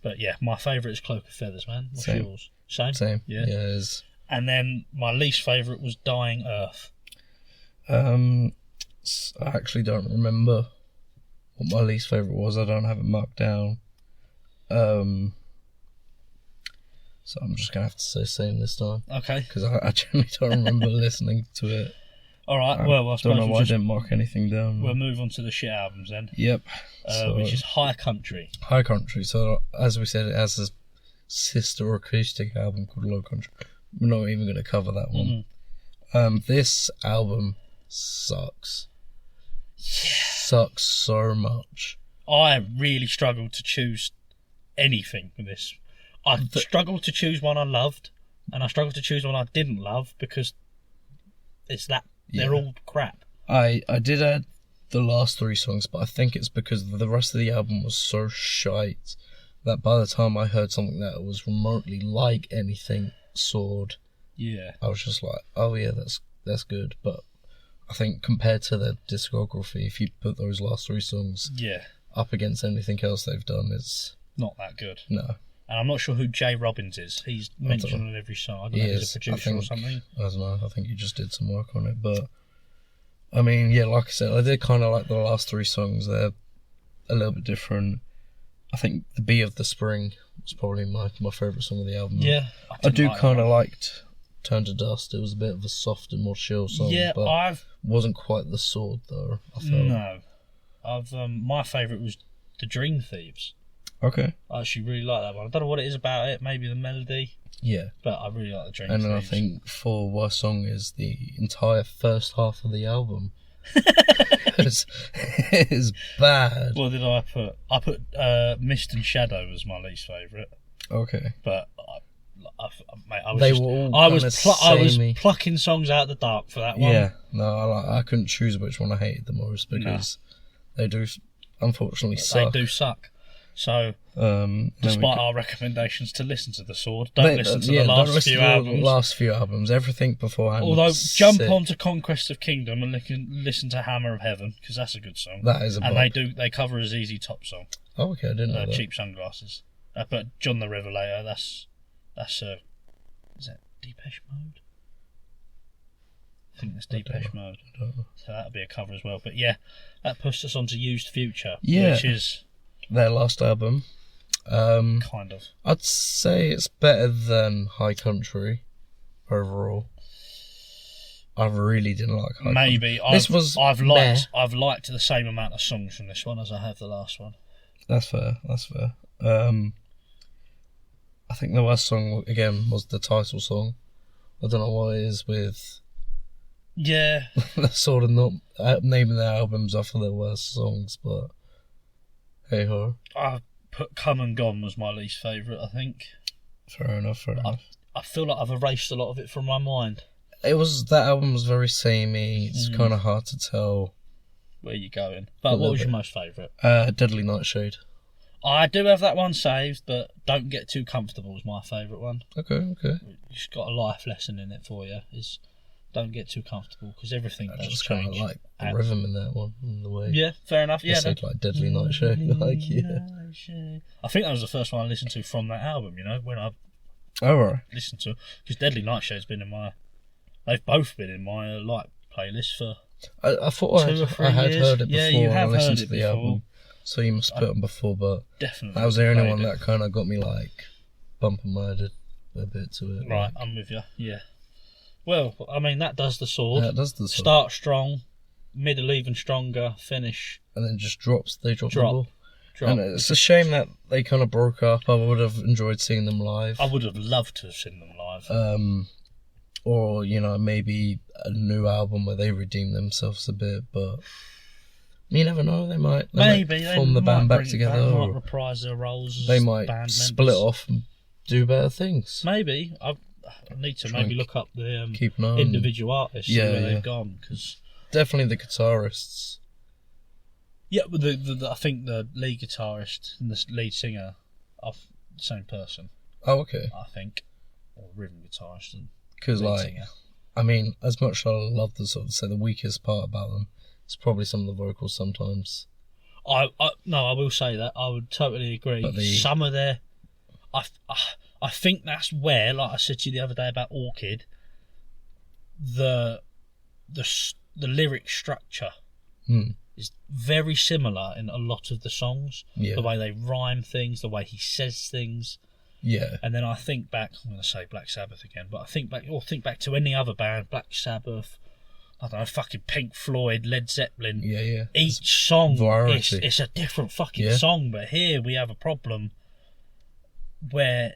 but yeah, my favourite is Cloak of Feathers, man. What's yours? Same? Yeah, it is. And then my least favourite was Dying Earth. I actually don't remember what my least favourite was. I don't have it marked down. So I'm just going to have to say same this time. Okay. Because I genuinely don't remember listening to it. Alright, well, I suppose don't know why I didn't mark anything down. We'll move on to the shit albums then. Yep. Which is High Country. High Country. So, as we said, it has a sister acoustic album called Low Country. We're not even going to cover that one. This album sucks. Yeah. Sucks so much. I really struggled to choose anything with this. I struggled to choose one I loved, and I struggled to choose one I didn't love, because it's that they're all crap. I did add the last three songs, but I think it's because the rest of the album was so shite that by the time I heard something that was remotely like anything Sword, I was just like, oh yeah, that's good. But I think compared to their discography, if you put those last three songs up against anything else they've done, it's not that good. No. And I'm not sure who Jay Robbins is. He's mentioned on every song. I don't know if he's a producer or something. I don't know. I think he just did some work on it. But, I mean, yeah, like I said, I did kind of like the last three songs. They're a little bit different. I think The Bee of the Spring was probably my favourite song of the album. Yeah. I do kind of liked Turn to Dust. It was a bit of a softer, more chill song. Yeah, but wasn't quite the Sword though. I felt. No. My favourite was The Dream Thieves. Okay. I actually really like that one. I don't know what it is about it, maybe the melody. Yeah. But I really like The Dream And Thieves. then I think for worst song is the entire first half of the album. It's bad. What did I put? I put Mist and Shadow as my least favourite. Okay. But I was plucking songs out of the dark for that one. Yeah. No, I couldn't choose which one I hated the most because they do unfortunately suck. They do suck. So, despite our recommendations to listen to The Sword, don't listen to the last few albums. Everything beforehand. Although, jump onto Conquest of Kingdom and listen to Hammer of Heaven, because that's a good song. That is a bop. And they cover a ZZ Top song. Oh, okay, I didn't know that. Cheap Sunglasses. But John the Revelator, that's is that Depeche Mode? I think that's Depeche Mode. So that'll be a cover as well. But yeah, that pushed us on to Used Future, which is their last album. Kind of. I'd say it's better than High Country overall. I really didn't like High Country. I've liked the same amount of songs from this one as I have the last one. That's fair. I think the worst song again was the title song. I don't know what it is with. Yeah. They're sort of not naming their albums after their worst songs, but hey ho. I put Come and Gone was my least favourite, I think. Fair enough. I feel like I've erased a lot of it from my mind. That album was very samey. It's kind of hard to tell where you're going. But what was your most favourite? Deadly Nightshade. I do have that one saved, but Don't Get Too Comfortable is my favourite one. Okay. It's got a life lesson in it for you. Is don't get too comfortable because everything does just change. Kind of like the rhythm in that one, in the way. Yeah, fair enough. Yeah, said like Deadly Nightshade. Like I think that was the first one I listened to from that album. You know, when I listened to, because Deadly Nightshade's been in my. They've both been in my playlist for. I thought I had heard it before. Yeah, you have when I listened heard to it the before. album. So you must have put them before, but definitely that was the only one that kind of got me like bumping my head a bit to it. Right, I'm with you. Yeah. Well, I mean that does The Sword. Yeah, it does The Sword. Start strong, middle even stronger, finish, and then just drops. They drop the ball. And it's a shame that they kind of broke up. I would have enjoyed seeing them live. I would have loved to have seen them live. Or maybe a new album where they redeem themselves a bit, but. You never know. They might form the band back together. They might reprise their roles. They might split off and do better things. Maybe I need to maybe look up the keep an eye individual artists, see where they've gone. Cause definitely the guitarists. Yeah, but I think the lead guitarist and the lead singer are the same person. Oh, okay. I think, or rhythm guitarist and because singer. I mean, as much as I love the weakest part about them. It's probably some of the vocals sometimes. I will say that. I would totally agree. Some of their... I think that's where, like I said to you the other day about Orchid, the lyric structure is very similar in a lot of the songs. Yeah. The way they rhyme things, the way he says things. Yeah. And then I think back, I'm going to say Black Sabbath again, but I think back to any other band, Black Sabbath... I don't know, fucking Pink Floyd, Led Zeppelin. Yeah. Each song, it's a different fucking song, but here we have a problem where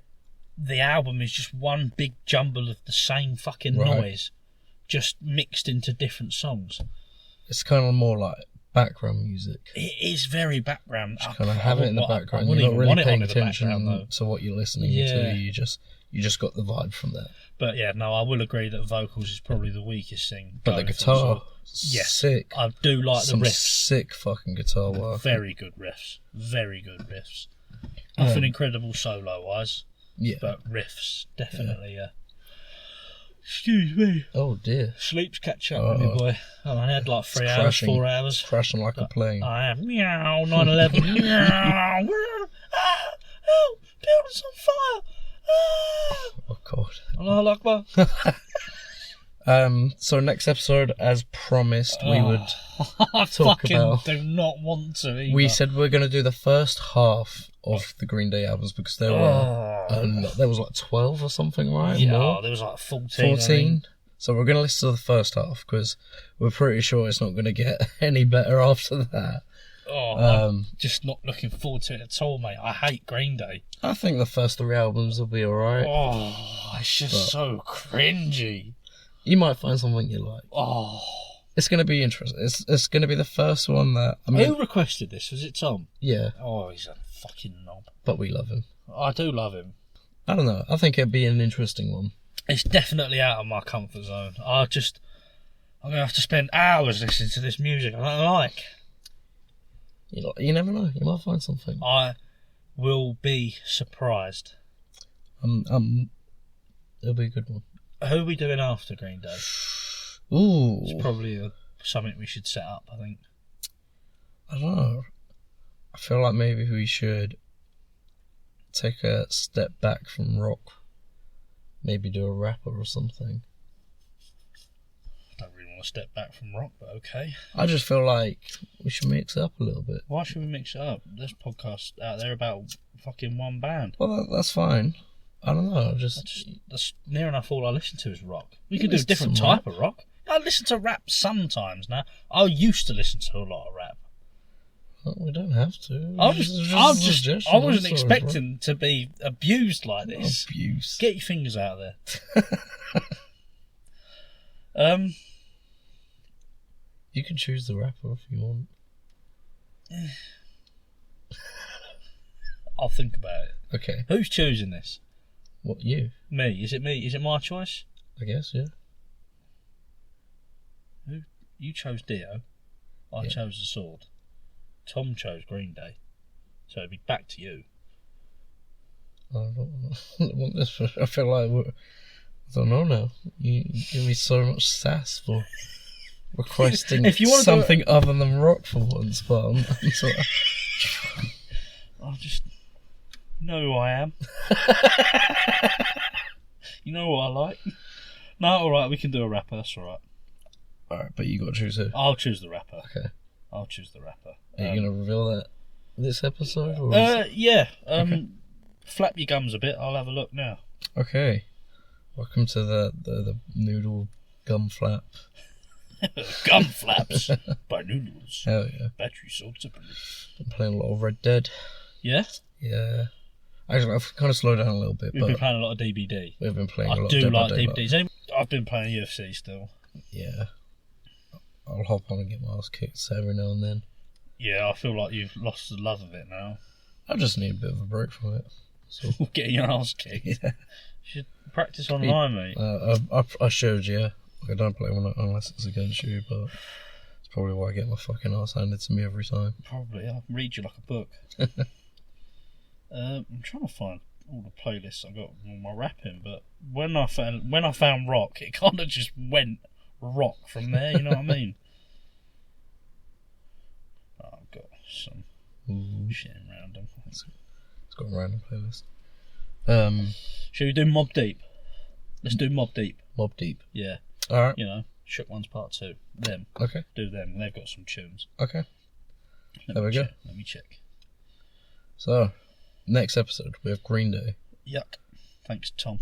the album is just one big jumble of the same fucking noise, just mixed into different songs. It's kind of more like background music. It is very background. Just kind of have it in the background. You're not really paying attention to what you're listening to. You just got the vibe from that. But yeah, no, I will agree that vocals is probably the weakest thing. But the guitar, sick. I do like the riffs. Sick fucking guitar work. Very good riffs. Nothing incredible solo wise. Yeah. But riffs, definitely. Excuse me. Oh dear. Sleep's catch up with me, boy. I had like 3 hours, 4 hours. It's crashing like a plane. I am. Meow, 9/11. Meow. Help! Building's on fire. Oh God. Allah Akbar. So next episode, as promised, we would I talk fucking about. do not want to either. We said we're going to do the first half of the Green Day albums because there was like 12 or something, right? Yeah, More? there was like 14. 14. So we're going to listen to the first half because we're pretty sure it's not going to get any better after that. I'm just not looking forward to it at all, mate. I hate Green Day. I think the first 3 albums will be alright. Oh, it's just so cringy. You might find something you like. Oh. It's going to be interesting. It's going to be the first one that... Who requested this? Was it Tom? Yeah. Oh, he's a fucking knob. But we love him. I do love him. I don't know. I think it'd be an interesting one. It's definitely out of my comfort zone. I'm going to have to spend hours listening to this music I don't like. You never know. You might find something. I will be surprised. It'll be a good one. Who are we doing after Green Day? Ooh. It's probably something we should set up, I think. I don't know. I feel like maybe we should take a step back from rock. Maybe do a rapper or something. I don't really want to step back from rock, but okay. I just feel like we should mix it up a little bit. Why should we mix it up? There's podcasts out there about fucking one band. Well, that's fine. I don't know. That's near enough all I listen to is rock. We could do a listen to different some type of rock. I listen to rap sometimes now. I used to listen to a lot of rap. Well, we don't have to. I wasn't expecting to be abused like this. Abuse. Get your fingers out of there. You can choose the rapper if you want. I'll think about it. Okay. Who's choosing this? What, you? Me. Is it me? Is it my choice? I guess, yeah. You chose Dio. I chose The Sword. Tom chose Green Day. So it'd be back to you. I don't want this. I feel like I don't know now. You give me so much sass for requesting if you want something other than rock for once, but I'm sort of... I'll just... You know who I am. You know what I like. No, alright, we can do a rapper, that's alright. Alright, but you got to choose who. I'll choose the rapper. Okay. I'll choose the rapper. Are you going to reveal that this episode? Or yeah. Okay. Flap your gums a bit, I'll have a look now. Okay. Welcome to the noodle gum flap. Gum Flaps by Noodles. Hell yeah. Battery salts up. Been playing a lot of Red Dead. Yeah? Yeah. Actually, I've kind of slowed down a little bit. We've been playing a lot of DBD. We've been playing a lot of Dead Dead like by Daylight. DVDs. I've been playing UFC still. Yeah. I'll hop on and get my ass kicked every now and then. Yeah, I feel like you've lost the love of it now. I just need a bit of a break from it. So. Getting your ass kicked. Yeah. You should practice online, mate. I showed you. I don't play unless it's against you, but it's probably why I get my fucking ass handed to me every time. Probably. I'll read you like a book. I'm trying to find all the playlists I've got on my rapping, but when I found rock, it kind of just went rock from there, you know what I mean? Oh, I've got some shit random. It's got a random playlist. Should we do Mob Deep? Let's do Mob Deep. Mob Deep. Yeah. Alright. You know, Shook Ones Part 2. Them. Okay. Do them. They've got some tunes. Okay. There we go. Let me check. So, next episode, we have Green Day. Yuck. Thanks, Tom.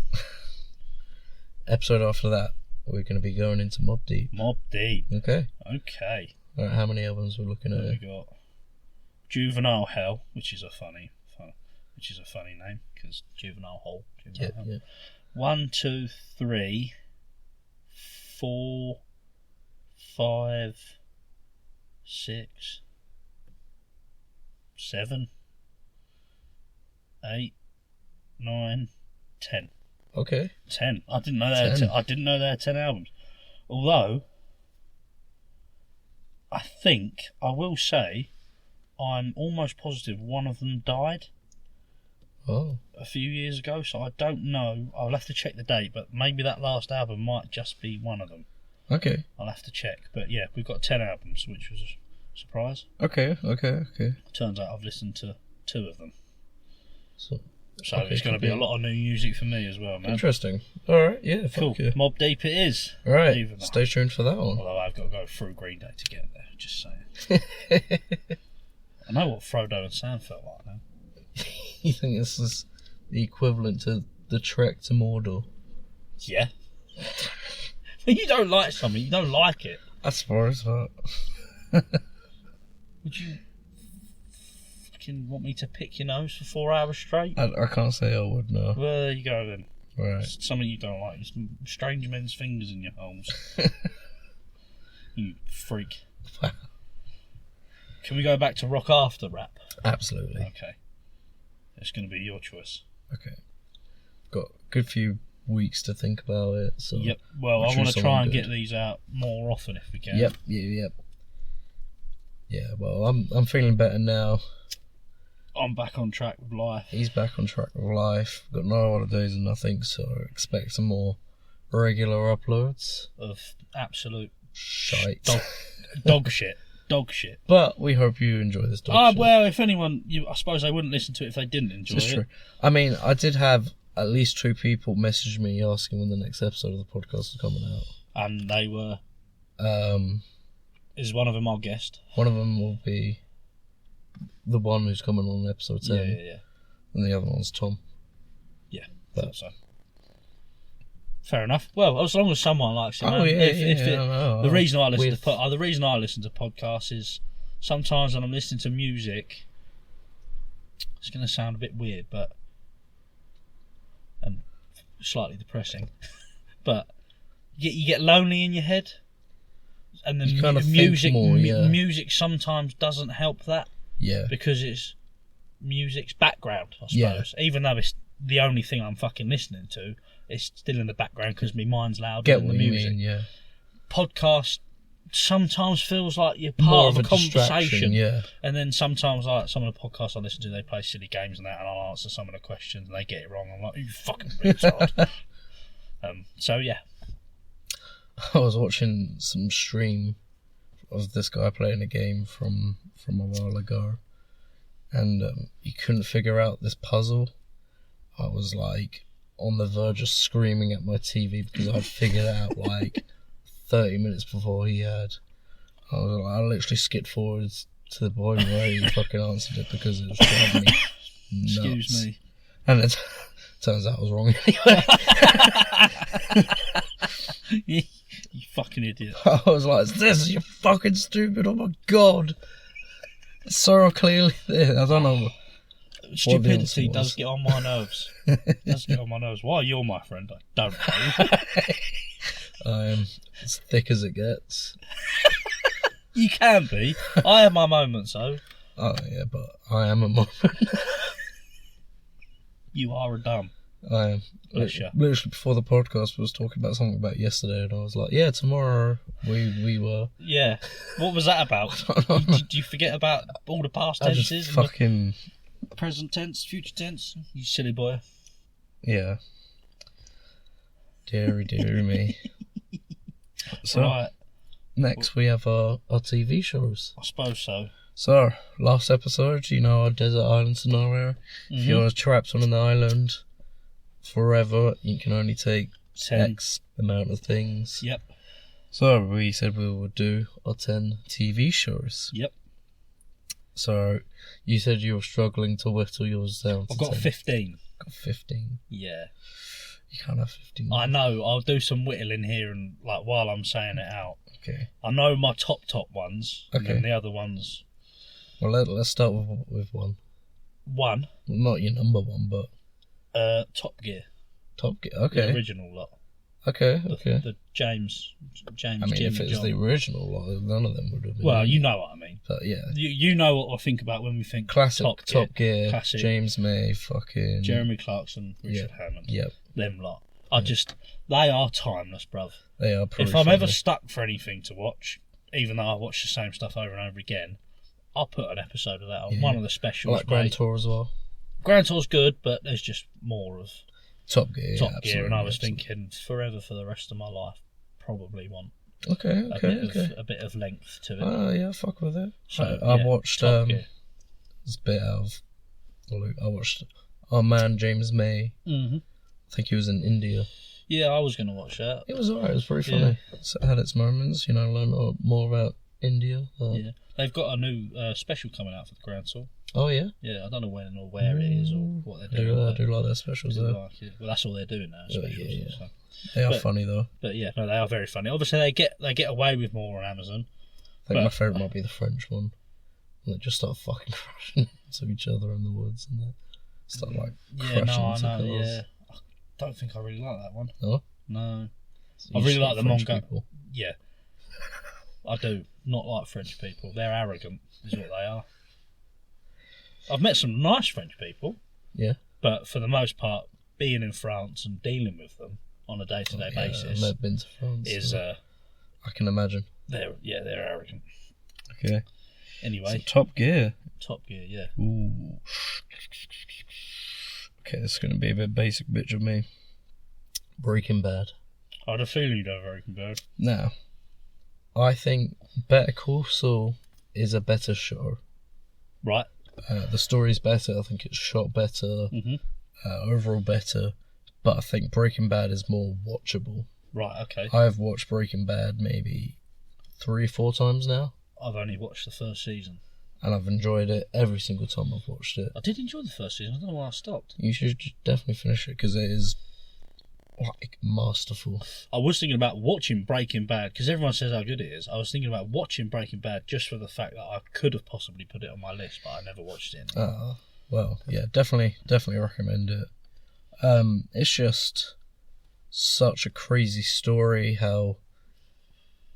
Episode after that, we're going to be going into Mob Deep. Mob Deep. Okay. Okay. Alright, how many albums we're looking at? We got Juvenile Hell, which is a funny name because Juvenile Hell. Hell. Yeah. 1, 2, 3, 4, 5, 6, 7, 8, 9, 10. Okay. 10. I didn't know they had 10 albums. Although, I think I will say, I'm almost positive one of them died. Oh. A few years ago, so I don't know. I'll have to check the date, but maybe that last album might just be one of them. Okay. I'll have to check. But yeah, we've got 10 albums, which was a surprise. Okay. Turns out I've listened to 2 of them. So, So it's going to be a lot of new music for me as well, man. Interesting. Alright, yeah, Cool. you. Mobb Deep it is. Alright, stay tuned for that one. Although I've got to go through Green Day to get there, just saying. I know what Frodo and Sam felt like now. You think this is the equivalent to the trek to Mordor? Yeah. When you don't like something, you don't like it. I suppose, but... Would you fucking want me to pick your nose for 4 hours straight? I can't say I would, no. Well, there you go then. Right. It's something you don't like. It's strange men's fingers in your holes. You freak. Wow. Can we go back to rock after rap? Absolutely. Okay. It's going to be your choice. Okay. Got a good few weeks to think about it. So Yep. Well, I want to try and get these out more often if we can. Yep. Yeah. Well, I'm feeling better now. I'm back on track with life. He's back on track with life. Got no holidays and nothing, so expect some more regular uploads of absolute shite. Dog shit. Dog shit. But we hope you enjoy this dog shit. Well, if anyone, I suppose they wouldn't listen to it if they didn't enjoy it. True. I mean, I did have at least 2 people message me asking when the next episode of the podcast was coming out. And they were... Is one of them our guest? One of them will be the one who's coming on episode 10. Yeah. And the other one's Tom. Yeah, thought so. Fair enough. Well, as long as someone likes it, man. The reason I listen to podcasts is sometimes when I'm listening to music, it's going to sound a bit weird, and slightly depressing, but you get lonely in your head, and the music sometimes doesn't help that. Yeah. Because it's music's background, I suppose. Yeah. Even though it's the only thing I'm fucking listening to, it's still in the background because my mind's louder than the music. Mean, yeah. Podcast sometimes feels like you're part of a conversation. Yeah. And then sometimes, like some of the podcasts I listen to, they play silly games and that, and I'll answer some of the questions and they get it wrong. I'm like, you fucking retard. So yeah. I was watching some stream of this guy playing a game from a while ago, and he couldn't figure out this puzzle. I was like on the verge of screaming at my TV because I'd figured it out like 30 minutes before he had. I literally skipped forwards to the point where he fucking answered it because it was driving me nuts. Excuse me. And it turns out I was wrong anyway. You fucking idiot. I was like, this is fucking stupid, oh my god. It's so clearly there. I don't know. Stupidity does get on my nerves. It does get on my nerves. Why you're my friend, I don't know. I am as thick as it gets. You can be. I have my moments though. Oh yeah, but I am a moment. You are a dumb. I am. Literally before the podcast we was talking about something about yesterday and I was like, yeah, tomorrow we were. Yeah. What was that about? Did you forget about all the past tenses? I just fucking... Present tense, future tense? You silly boy. Yeah. Deary me. So, right. Next we have our TV shows. I suppose so. So, last episode, you know, our desert island scenario. Mm-hmm. If you're trapped on an island forever, you can only take 10 X amount of things. Yep. So, we said we would do our 10 TV shows. Yep. So, you said you were struggling to whittle yours down to 10. I've got 15. Got 15? Yeah. You can't have 15. I know, I'll do some whittling here and like while I'm saying it out. Okay. I know my top ones, okay. And then the other ones... Well, let's start with one. One? Not your number one, but... Top Gear. Top Gear, okay. The original lot. Okay. The James I mean, Jim, if it's John. the original lot, none of them would have been. Well, you know what I mean. But yeah. You know what I think about when we think classic Top Gear, classic, James May, fucking... Jeremy Clarkson, Richard Hammond. Yep. Them lot. They are timeless, bruv. They are pretty If I'm funny. ever stuck for anything to watch, even though I watch the same stuff over and over again, I'll put an episode of that on. One of the specials. I like Grand Tour as well. Grand Tour's good, but there's just more of Top Gear. Top Gear, and I was thinking forever for the rest of my life, probably want a bit of length to it. Oh yeah, fuck with it. So I watched Top Gear. this bit out of the loop. I watched our man James May. Mm-hmm. I think he was in India. Yeah, I was going to watch that. It was alright. It was pretty funny. So it had its moments. You know, learn more about India. Yeah, they've got a new special coming out for the Council. Oh yeah. Yeah, I don't know when or where it is or what they're doing. I do like their specials though. Well, that's all they're doing now. Specials. Yeah. So. They are funny though. But yeah, no, they are very funny. Obviously, they get away with more on Amazon. I think my favourite might be the French one. They just start fucking crashing into each other in the woods and they start like crashing into cars. Yeah. I don't think I really like that one. No? No. So I really like the French manga. people. Yeah. I do. Not like French people. They're arrogant, is what they are. I've met some nice French people. Yeah. But for the most part, being in France and dealing with them on a day-to-day basis. I've never been to France. Is I can imagine. They're arrogant. Okay. Anyway. So Top Gear. Top Gear, yeah. Ooh. Okay, this is going to be a bit basic bitch of me. Breaking Bad. I had a feeling you'd have Breaking Bad. Now, I think Better Call Saul is a better show. Right. The story's better. I think it's shot better. Mm-hmm. Overall better. But I think Breaking Bad is more watchable. Right, okay. I've watched Breaking Bad maybe 3-4 times now. I've only watched the first season. And I've enjoyed it every single time I've watched it. I did enjoy the first season. I don't know why I stopped. You should definitely finish it because it is like masterful. I was thinking about watching Breaking Bad because everyone says how good it is. I was thinking about watching Breaking Bad just for the fact that I could have possibly put it on my list, but I never watched it. Well, yeah, definitely recommend it. It's just such a crazy story how,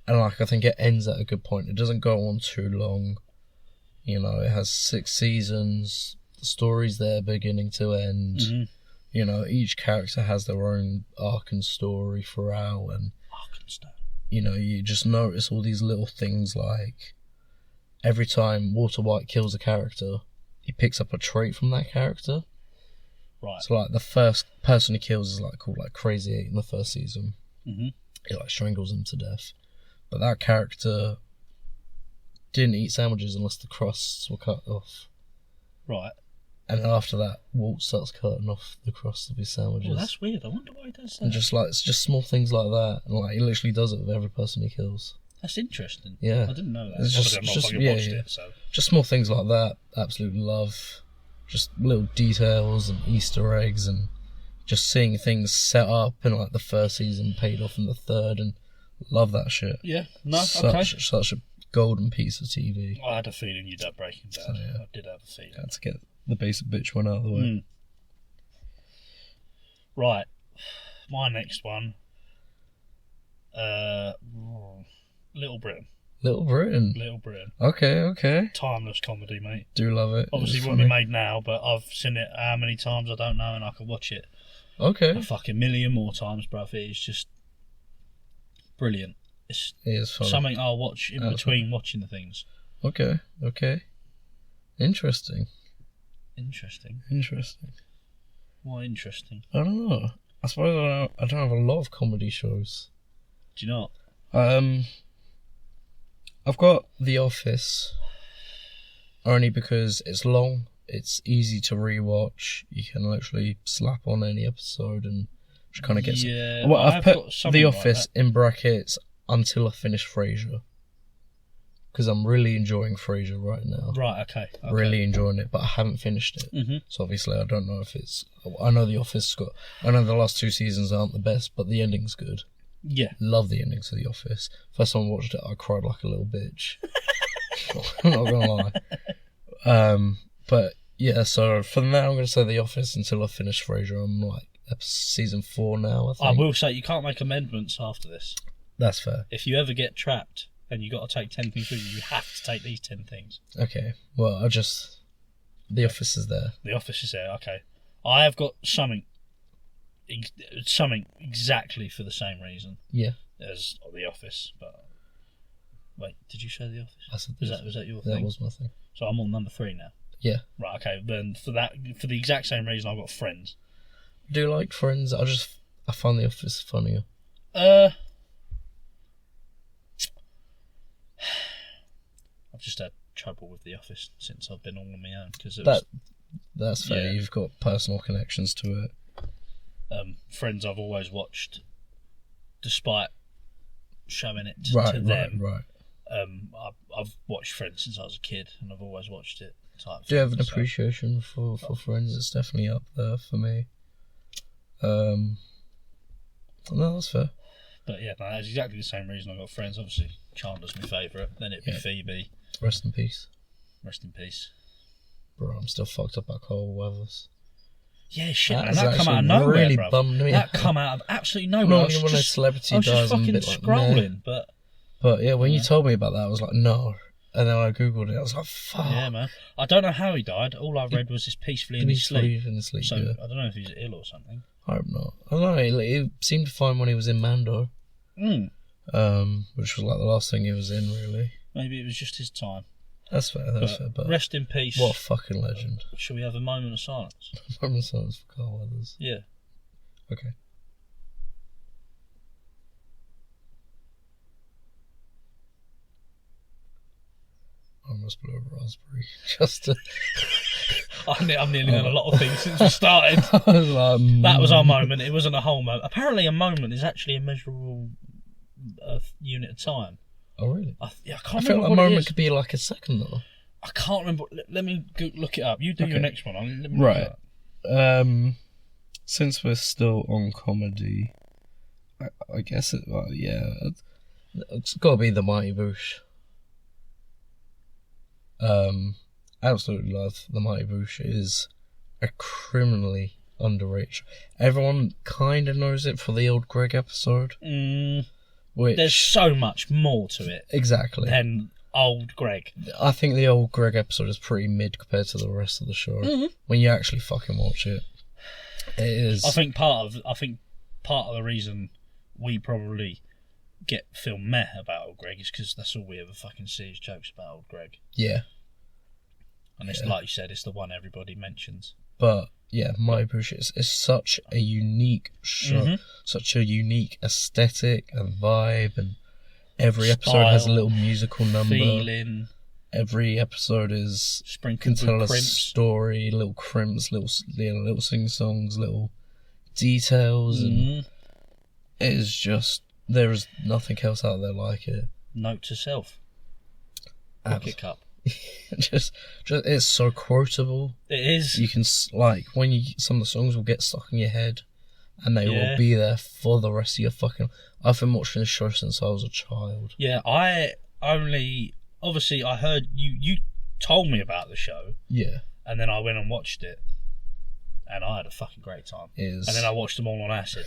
and like I think it ends at a good point. It doesn't go on too long. You know, it has 6 seasons. The story's there beginning to end. Mm-hmm. You know, each character has their own arc and story throughout, and you know, you just notice all these little things like every time Walter White kills a character, he picks up a trait from that character. Right. So like the first person he kills is like called like Crazy 8 in the first season. Mm-hmm. He like strangles him to death. But that character didn't eat sandwiches unless the crusts were cut off. Right. And then after that, Walt starts cutting off the crust of his sandwiches. Well, that's weird. I wonder why he does that. And just like it's just small things like that, and like he literally does it with every person he kills. That's interesting. Yeah, I didn't know that. It's Obviously, I've not fucking watched it, so. Just small things like that. Absolutely love. Just little details and Easter eggs, and just seeing things set up in like the first season paid off in the third, and love that shit. Yeah. No. Such a golden piece of TV. I had a feeling you'd have Breaking Bad. So, yeah. I did have a feeling. Had to get the basic bitch one out of the way. Right. My next one. Little Britain. Little Britain. Little Britain. Okay. Timeless comedy, mate. Do love it. Obviously, it won't be made now, but I've seen it how many times I don't know, and I can watch it Okay. a fucking million more times, bruv. It is just brilliant. It is funny. Something I'll watch in between watching the things. Okay. Interesting. Why interesting? I don't know. I suppose I don't have a lot of comedy shows. Do you not? I've got The Office, only because it's long, it's easy to rewatch. You can literally slap on any episode and just kind of get. Yeah. Well, I've put The like Office in brackets until I finish Frasier, because I'm really enjoying Frasier right now. Right. Okay. Really enjoying it, but I haven't finished it. Mm-hmm. So obviously I don't know if it's. I know The Office I know the last 2 seasons aren't the best, but the ending's good. Yeah. Love the ending to The Office. First time I watched it, I cried like a little bitch. I'm not gonna lie. But yeah, so for now I'm gonna say The Office until I finish Frasier. I'm like season 4 now, I think. I will say you can't make amendments after this. That's fair. If you ever get trapped and you got to take 10 things with you, you have to take these 10 things. Okay. Well, The Office is there. The Office is there. Okay. I have got something exactly for the same reason. Yeah. As The Office, but wait, did you say The Office? I said was that your thing? That was my thing. So I'm on number 3 now. Yeah. Right. Okay. Then for the exact same reason, I've got Friends. I do like Friends. I find The Office funnier. I've just had trouble with The Office since I've been all on my own because That's fair. Yeah. You've got personal connections to it. Friends I've always watched, despite showing it to them. Right. I've watched Friends since I was a kid, and I've always watched it. Do you have an appreciation for Friends? It's definitely up there for me. No, that's fair. But yeah, no, that's exactly the same reason I got Friends. Obviously, Chandler's my favourite. Then it'd be Phoebe. Rest in peace. Rest in peace. Bro, I'm still fucked up about Carl Weathers. Yeah, shit, man. Has That come out of actually nowhere, really bruv. bummed me That out. come out of absolutely nowhere. Normally when a celebrity I was dies, just I'm a fucking bit like, scrolling, but yeah, when you told me about that, I was like, no. And then I googled it. I was like, fuck. yeah, man. I don't know how he died. All I read was he's peacefully in his sleep. So yeah. I don't know if he's ill or something. I hope not. I don't know. It seemed fine when he was in Mando. Which was like the last thing he was in, really. Maybe it was just his time. That's fair. But rest in peace. What a fucking legend. Shall we have a moment of silence? Moment of silence for Carl Weathers. Yeah. Okay. I almost blew a raspberry just to... I've nearly done a lot of things since we started. I was like, That was our moment. It wasn't a whole moment. Apparently, a moment is actually a measurable unit of time. Oh, really? I can't I remember feel like a what it moment is. could be like a second, though. I can't remember. Let me look it up. You do your Okay. next one. Let me look it Right. up. Since we're still on comedy, I guess it's got to be The Mighty Boosh. Absolutely love The Mighty Boosh. It is a criminally underrated show. Everyone kind of knows it for the old Greg episode. Which, There's so much more to it exactly than old Greg. I think the old Greg episode is pretty mid compared to the rest of the show. When you actually fucking watch it, it is. I think part of the reason we probably feel meh about old Greg is because that's all we ever fucking see is jokes about old Greg. Yeah. And it's like you said, it's the one everybody mentions. But yeah, Mighty Boosh is such a unique show, such a unique aesthetic and vibe, and every episode has a little musical number. Feeling. Every episode is Sprinkled can tell with a crimps. story, little crimps, little sing songs, little details, and it is just there is nothing else out there like it. Note to self. Rocket Cup. just it's so quotable. It is. You can like when some of the songs will get stuck in your head, and they will be there for the rest of your fucking. I've been watching this show since I was a child. Yeah, I heard you told me about the show. Yeah, and then I went and watched it, and I had a fucking great time. And then I watched them all on acid,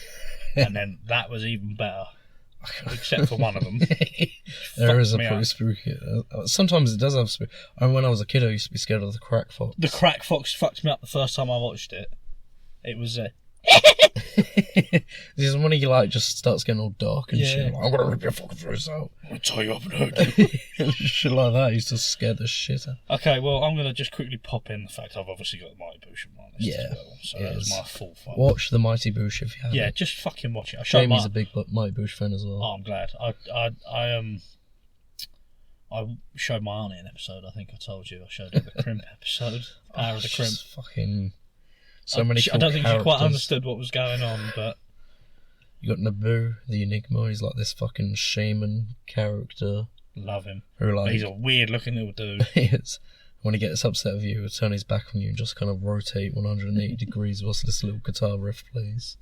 and then that was even better. Except for one of them. There is a pretty spooky. Sometimes it does have spooky. I mean, when I was a kid, I used to be scared of the crack fox. The crack fox fucked me up the first time I watched it. It was This is when he like just starts getting all dark and shit. Like, I'm gonna rip your fucking throats out. I'm gonna tie you up and hurt you. Shit like that. He used to scare the shit out. Okay, well, I'm gonna just quickly pop in the fact I've obviously got the Mighty Boosh on my list as well. So that was my full fun. Watch The Mighty Boosh if you haven't. Yeah, just fucking watch it. Jamie's a big Mighty Boosh fan as well. Oh, I'm glad. I showed my auntie an episode. I think I told you. I showed her the Crimp episode. Power of the Crimp. Fucking so many. I don't think she quite characters. understood what was going on, but you got Naboo, the Enigma. He's like this fucking shaman character. Love him. Who like he's a weird looking little dude. He is. When he gets upset with you, he'll turn his back on you and just kind of rotate 180 degrees whilst this little guitar riff plays.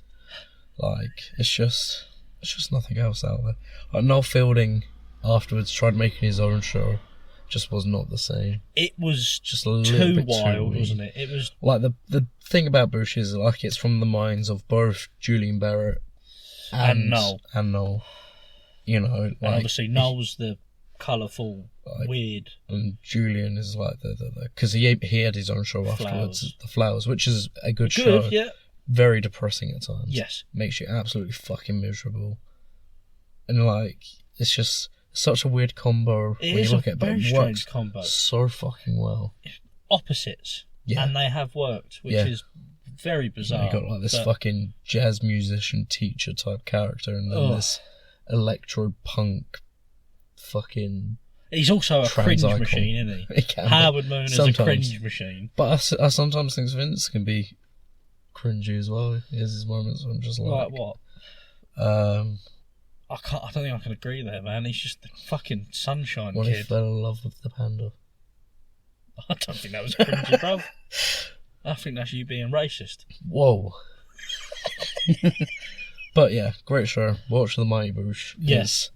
Like it's just nothing else out there. Like Noel Fielding afterwards tried making his own show, just was not the same. It was just a little bit wild, too wasn't it? It was like the thing about Bush is like it's from the minds of both Julian Barrett and Noel. You know, like, and obviously Noel's the colourful, weird, and Julian is like the because he had his own show afterwards, The Flowers, which is a good show. Yeah. Very depressing at times. Yes. Makes you absolutely fucking miserable. And like it's just such a weird combo when you look at it, but it works combo. So fucking well. Opposites. Yeah. And they have worked, which is very bizarre. You got like this fucking jazz musician teacher type character, and then this electro punk fucking He's also a trans cringe icon. machine, isn't he? He can be. Howard Moon is a Sometimes. cringe machine. But I sometimes think Vince can be cringy as well. He has his moments when I'm just Like what? Um, I don't think I can agree there, man. He's just the fucking sunshine when he kid. fell in love with the panda. I don't think that was cringy, bro. I think that's you being racist. Whoa. But yeah, great show. Watch The Mighty Boosh. Yes. It's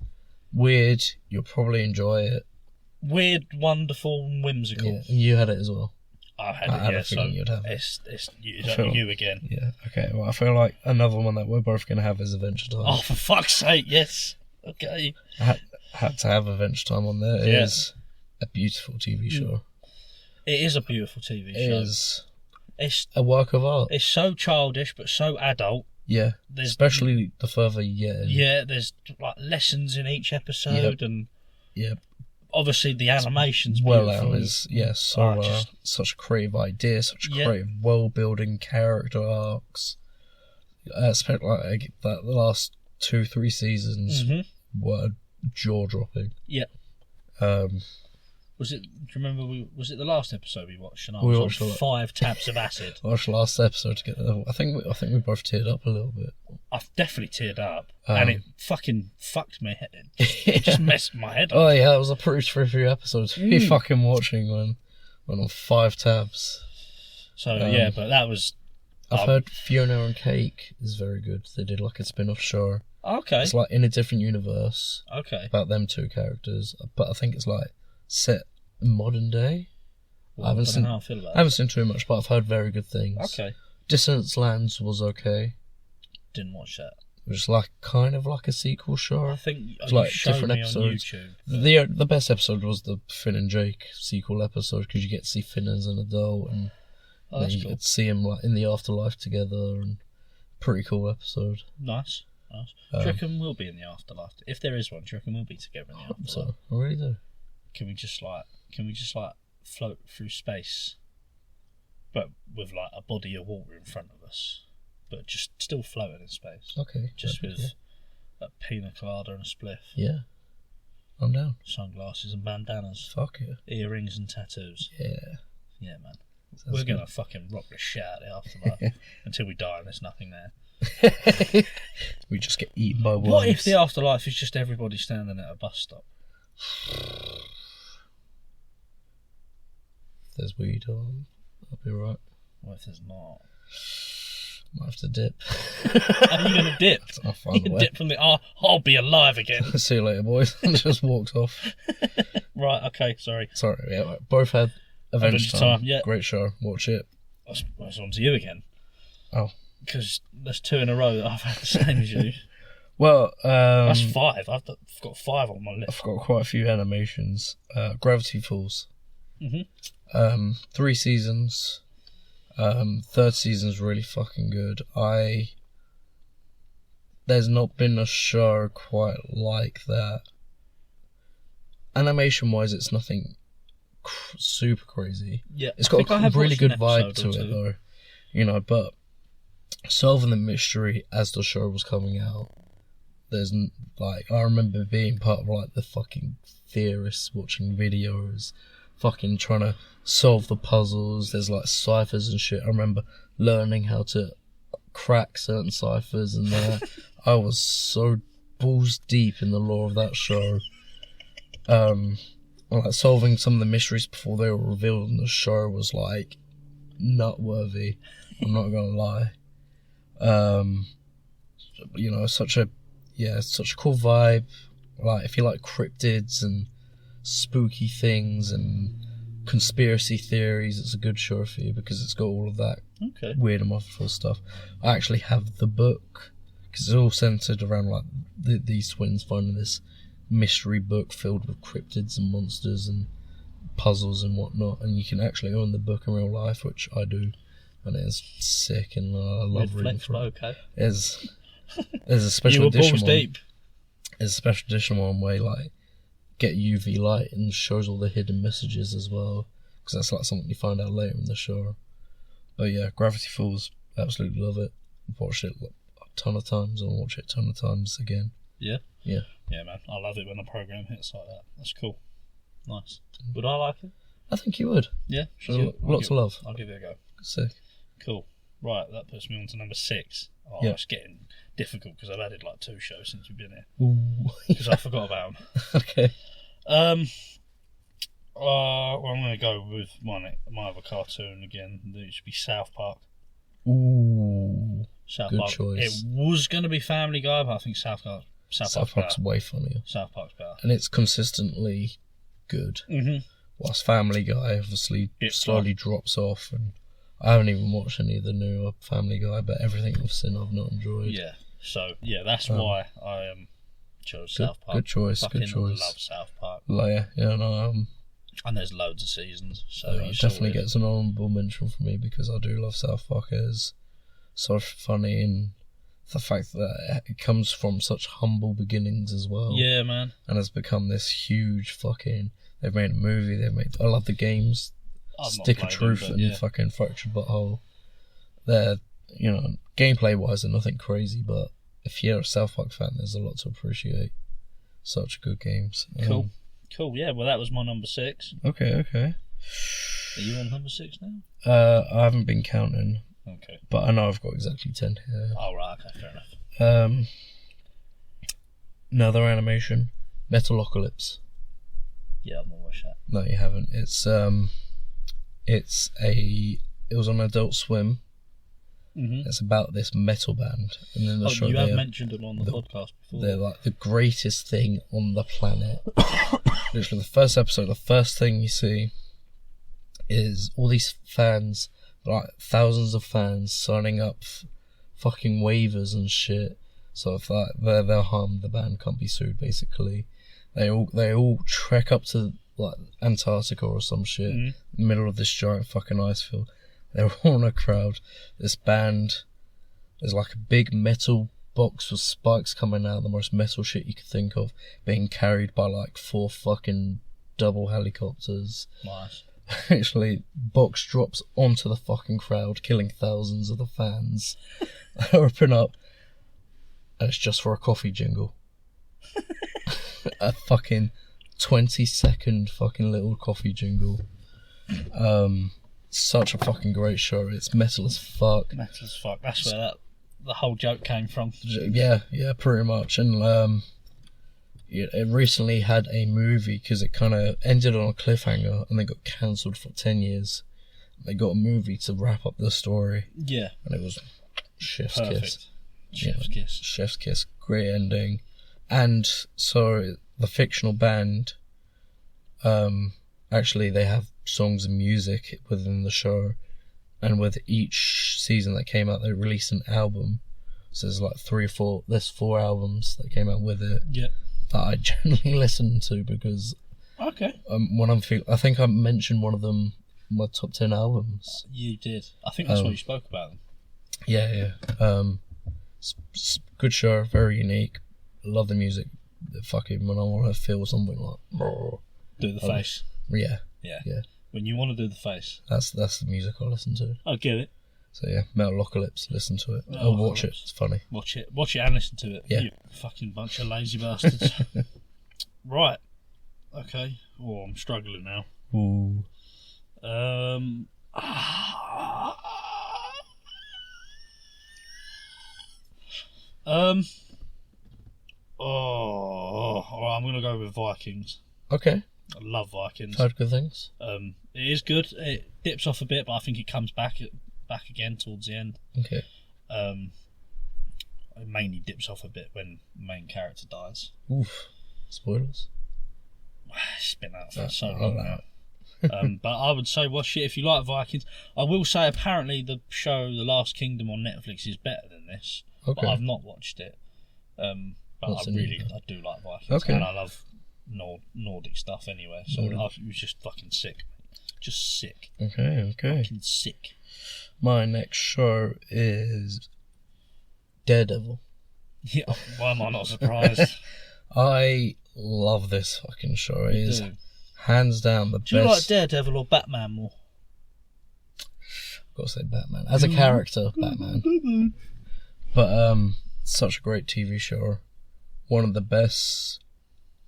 weird. You'll probably enjoy it. Weird, wonderful, and whimsical. Yeah, you had it as well. I had I it, had yeah, a feeling so you'd have it. it's I feel- you again. Yeah, okay. Well, I feel like another one that we're both going to have is Adventure Time. Oh, for fuck's sake, yes. Okay. I had to have Adventure Time on there. It Yeah. is a beautiful TV show. It is a beautiful TV It show. is It's a work of art. it's so childish but so adult. Yeah, There's especially the further you get in. yeah, there's like lessons in each episode, and Yep. obviously the animation's Well, beautiful. is so such a creative idea, such Yeah. creative world building, character arcs. Especially like the last 2-3 seasons Mhm. were jaw dropping. Yeah. Was it? Do you remember? Was it the last episode we watched? And I We was watched on a lot. 5 tabs of acid. I watched the last episode to get. I think we both teared up a little bit. I've definitely teared up, and it fucking fucked me. It just messed my head up. Oh yeah, it was a pretty few episodes. We fucking watching when on 5 tabs. So yeah, but that was I've heard Fiona and Cake is very good. They did like a spin-off show. okay. It's like in a different universe Okay. about them 2 characters, but I think it's like set in modern day. Well, I haven't don't seen. know how I feel about I haven't seen too much, but I've heard very good things. it. Okay. Dissonance Lands was okay. Didn't watch that. It was like kind of like a sequel show. I think It's you like showed different me episodes. on YouTube. The best episode was the Finn and Jake sequel episode because you get to see Finn as an adult and Oh, then that's you cool. get to see him like in the afterlife together and pretty cool episode. Nice. Do you reckon we'll be in the afterlife? If there is one, do you reckon we'll be together in the afterlife? So I really do. Can we just like float through space, but with like a body of water in front of us, but just still floating in space, Okay. just that'd with be a pina colada and a spliff, yeah, I'm down. sunglasses and bandanas, Fuck it. earrings and tattoos. Yeah. Yeah, man. Sounds We're good. gonna fucking rock the shit out of the afterlife until we die and there's nothing there. We just get eaten by worms. What if the afterlife is just everybody standing at a bus stop? If there's weed on, I'll be right. What if there's not? Might have to dip. Are you gonna dip? I'll You find a can way. dip from the I'll be alive again. See you later, boys. And just walked off. Right, okay, sorry. Sorry, yeah, both had Adventure Time. Yeah. Great show. Watch it. That's on to you again. Oh. Because there's 2 in a row that I've had the same as you. Well, That's 5. I've got 5 on my list. I've got quite a few animations. Gravity Falls. Mhm. 3 seasons. 3rd season's really fucking good. There's not been a show quite like that. Animation wise, it's nothing super crazy. Yeah, It's I got think I a have really watched good an vibe episode to or it 2. though. You know, but solving the mystery as the show was coming out, I remember being part of like the fucking theorists watching videos, fucking trying to solve the puzzles. There's like ciphers and shit. I remember learning how to crack certain ciphers and that. I was so balls deep in the lore of that show. Like solving some of the mysteries before they were revealed in the show was like nut worthy. I'm not gonna lie. You know, such a cool vibe. Like if you like cryptids and spooky things and conspiracy theories, it's a good show for you because it's got all of that Okay. weird and wonderful stuff. I actually have the book because it's all centered around like these twins finding this mystery book filled with cryptids and monsters and puzzles and whatnot, and you can actually own the book in real life, which I do, and it's sick, and I love Weird reading flex, from but it. okay. There's a special You were edition balls one. deep. There's a special edition one where like get UV light and shows all the hidden messages as well, because that's like something you find out later in the show. But yeah, Gravity Falls, absolutely love it. I've watched it a ton of times. I'll watch it a ton of times again. Yeah. Yeah. Yeah, man. I love it when a program hits like that. That's cool. Nice. Would I like it? I think you would. Yeah. Lots of love. I'll give it a go. Sick. Cool. Right, that puts me on to number 6. Oh, Yeah. it's getting difficult because I've added like 2 shows since we've been here. Ooh. Because I forgot about them. Okay. Well, I'm going to go with my other cartoon again. It should be South Park. Ooh. South Good Park. choice. It was going to be Family Guy, but I think South Park's better. way funnier. South Park's better. And it's consistently good. Mm-hmm. Whilst Family Guy obviously slowly drops off, and I haven't even watched any of the newer Family Guy, but everything I've seen I've not enjoyed. Yeah, so that's why I chose South Park. Good choice. Fucking Good choice. love South Park. Yeah, no. And there's loads of seasons, so It definitely gets an honourable mention for me because I do love South Park. It's so funny, and the fact that it comes from such humble beginnings as well. Yeah, man. And has become this huge fucking. They've made a movie. I love the games. Stick of Truth and fucking Fractured Butthole. They're, gameplay wise, they're nothing crazy, but if you're a South Park fan, there's a lot to appreciate. Such good games. Cool. Yeah. Well, that was my number 6. Okay. Are you on number 6 now? I haven't been counting. Okay. But I know I've got exactly 10 here. Oh, right. Okay. Fair enough. Another animation, Metalocalypse. Yeah, I've not watched that. No, you haven't. It was on Adult Swim. Mm-hmm. It's about this metal band, and then you have mentioned them on the podcast before. They're like the greatest thing on the planet. Literally, the first episode, the first thing you see is all these fans, like thousands of fans, signing up fucking waivers and shit. So if they're harmed, the band can't be sued. Basically, they all trek up to like Antarctica or some shit, middle of this giant fucking ice field. They're all in a crowd. This band, there's like a big metal box with spikes coming out, the most metal shit you could think of, being carried by like 4 fucking double helicopters. Nice. Actually, box drops onto the fucking crowd, killing thousands of the fans. They open up, and it's just for a coffee jingle. A fucking 20-second fucking little coffee jingle. Such a fucking great show. It's metal as fuck. Metal as fuck. That's where the whole joke came from. Yeah, pretty much. And it recently had a movie because it kind of ended on a cliffhanger and they got cancelled for 10 years. They got a movie to wrap up the story. Yeah. And it was Chef's Perfect. Kiss. Kiss. Chef's Kiss. Great ending. And so the fictional band, actually they have songs and music within the show, and with each season that came out they released an album. So there's like 4 albums that came out with it. Yeah. That I generally listen to because when I think I mentioned one of them in my top 10 albums. You did. I think that's what you spoke about them. Yeah. Good show, very unique. Love the music. Fucking when I want to feel something like do the face. Yeah. When you want to do the face. That's the music I listen to. I get it. So yeah, Metalocalypse, listen to it. Watch it, it's funny. Watch it and listen to it. Yeah. You fucking bunch of lazy bastards. Right. Okay. Oh, I'm struggling now. Ooh. Alright, I'm gonna go with Vikings. Okay. I love Vikings. Heard good things. It is good. It dips off a bit, but I think it comes back again towards the end. Okay. It mainly dips off a bit when the main character dies. Oof. Spoilers. It's been out for so long now. But I would say watch it if you like Vikings. I will say apparently the show The Last Kingdom on Netflix is better than this. Okay. But I've not watched it. But I do like Vikings. Okay. And I love Nordic stuff anyway. So it was just fucking sick. Just sick. Okay. Fucking sick. My next show is Daredevil. Yeah, why am I not surprised? I love this fucking show. It is hands down the best. Do you like Daredevil or Batman more? I've got to say Batman. As a character, Batman. But such a great TV show. One of the best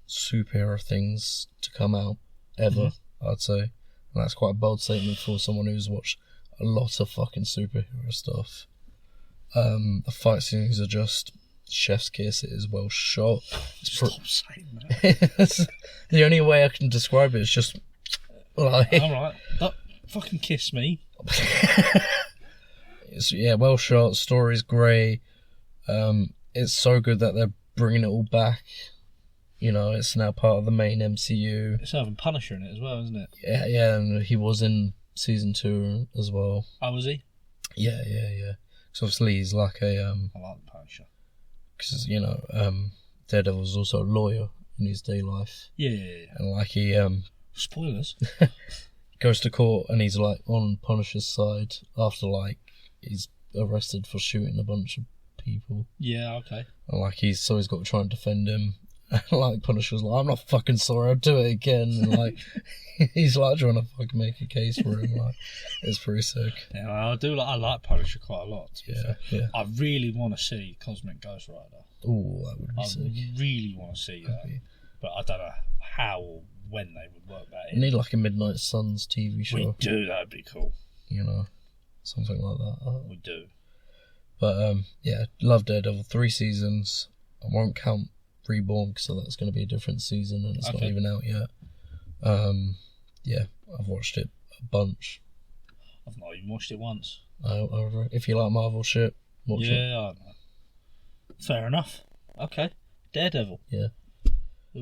superhero things to come out. ever, I'd say. And that's quite a bold statement for someone who's watched a lot of fucking superhero stuff. The fight scenes are just chef's kiss. It is well shot. Stop saying that. The only way I can describe it is just like... Alright, fucking kiss me. It's, well shot. Story's great. It's so good that they're bringing it all back. You know, it's now part of the main MCU. It's having Punisher in it as well, isn't it? Yeah, and he was in season 2 as well. Oh, was he? Yeah. So obviously he's like a I like the Punisher. Because Daredevil's also a lawyer in his day life. Yeah. And like he spoilers. goes to court and he's like on Punisher's side after like he's arrested for shooting a bunch of people. Yeah, okay. And like he's got to try and defend him. And like Punisher's like, I'm not fucking sorry, I'll do it again. And like he's like trying to fucking make a case for him. Like it's pretty sick. Yeah, I like Punisher quite a lot. To be fair. Yeah. I really want to see Cosmic Ghost Rider. Oh, that would be sick. I really want to see that. Okay. But I don't know how or when they would work that We in. need like a Midnight Suns TV show. We do, that'd be cool. You know, something like that. We do. But love Daredevil. 3 seasons. I won't count Reborn because that's going to be a different season and it's not even out yet. I've watched it a bunch. I've not even watched it once. If you like Marvel shit, watch it. Yeah, I know. Fair enough. Okay. Daredevil. Yeah.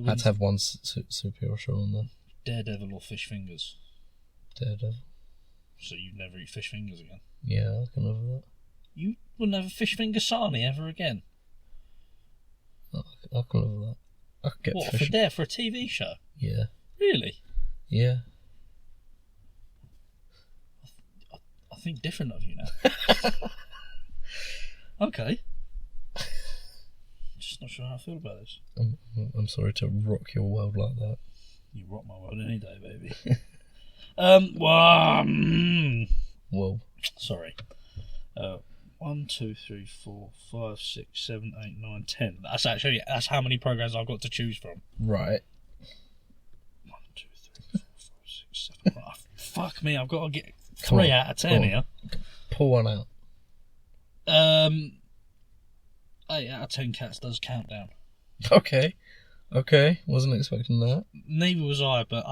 Had to have one superhero show on there. Daredevil or fish fingers? Daredevil. So you'd never eat fish fingers again? Yeah, I can live with that. You wouldn't have a fish finger sarnie ever again? I can live with that. I could get what, fish. for a TV show? Yeah. Really? Yeah. I think different of you now. Okay. Just not sure how I feel about this. I'm sorry to rock your world like that. You rock my world any day, baby. Whoa. Sorry. 1, 2, 3, 4, 5, 6, 7, 8, 9, 10. That's how many programs I've got to choose from. Right. 1, 2, 3, 4, 5, 6, 7. Oh, fuck me, I've got to get 3 out of 10 here. Pull one out. 8 out of 10 cats does countdown. Okay. Wasn't expecting that. Neither was I, but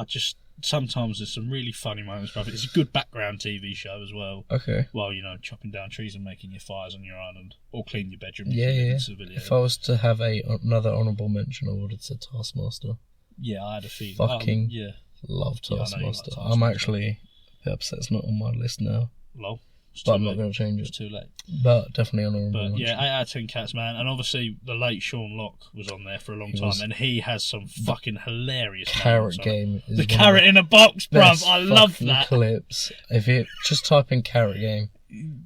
sometimes there's some really funny moments, brother. It's a good background TV show as well. Okay. While, chopping down trees and making your fires on your island. Or cleaning your bedroom. Yeah. If I was to have another honourable mention, I would have said Taskmaster. Yeah, I had a feeling. Fucking Yeah, love I know you like Taskmaster. Taskmaster. I'm actually a bit upset it's not on my list now. Lol. But I'm not going to change It's it. too late. But definitely honourable But mention. yeah, 8 out of 10 cats, man. And obviously, the late Sean Locke was on there for a long time, and he has some fucking hilarious Carrot moments on it. Game is The one carrot of in a box, the bruv. best I love fucking that. clips. If you just type in Carrot Game,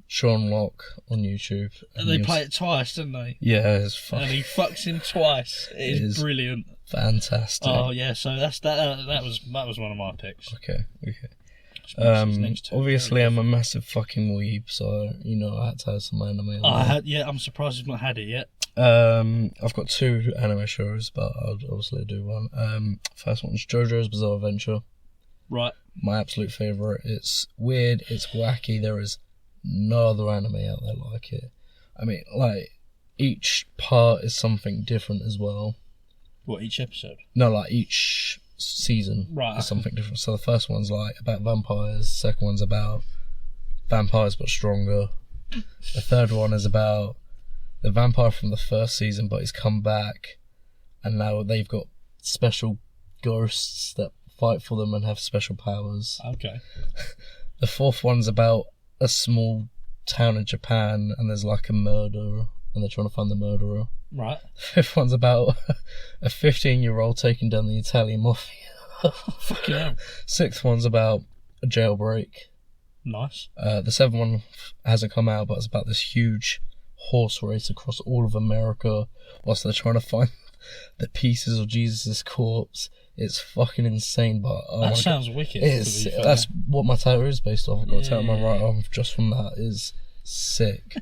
Sean Locke on YouTube. And they play it twice, don't they? Yeah, it's And he fucks him twice. It is brilliant. Fantastic. Oh yeah, so that's that. That was one of my picks. Okay. Next two. Obviously, I'm a massive fucking weeb, so I had to have some anime. I'm surprised you've not had it yet. I've got 2 anime shows, but I'll obviously do one. First one's JoJo's Bizarre Adventure. Right. My absolute favourite. It's weird, it's wacky, there is no other anime out there like it. I mean, like, each part is something different as well. What, each episode? No, like, each season is something different. So the first one's like about vampires, second one's about vampires but stronger. The third one is about the vampire from the first season, but he's come back and now they've got special ghosts that fight for them and have special powers. Okay. The fourth one's about a small town in Japan and there's like a murder and they're trying to find the murderer. Right. The fifth one's about a 15-year-old taking down the Italian mafia. Fucking hell. Sixth one's about a jailbreak. Nice. The seventh one hasn't come out, but it's about this huge horse race across all of America whilst they're trying to find the pieces of Jesus' corpse. It's fucking insane, but that sounds wicked. That's what my tattoo is based off. I've got a tattoo on my right arm just from that. Is sick.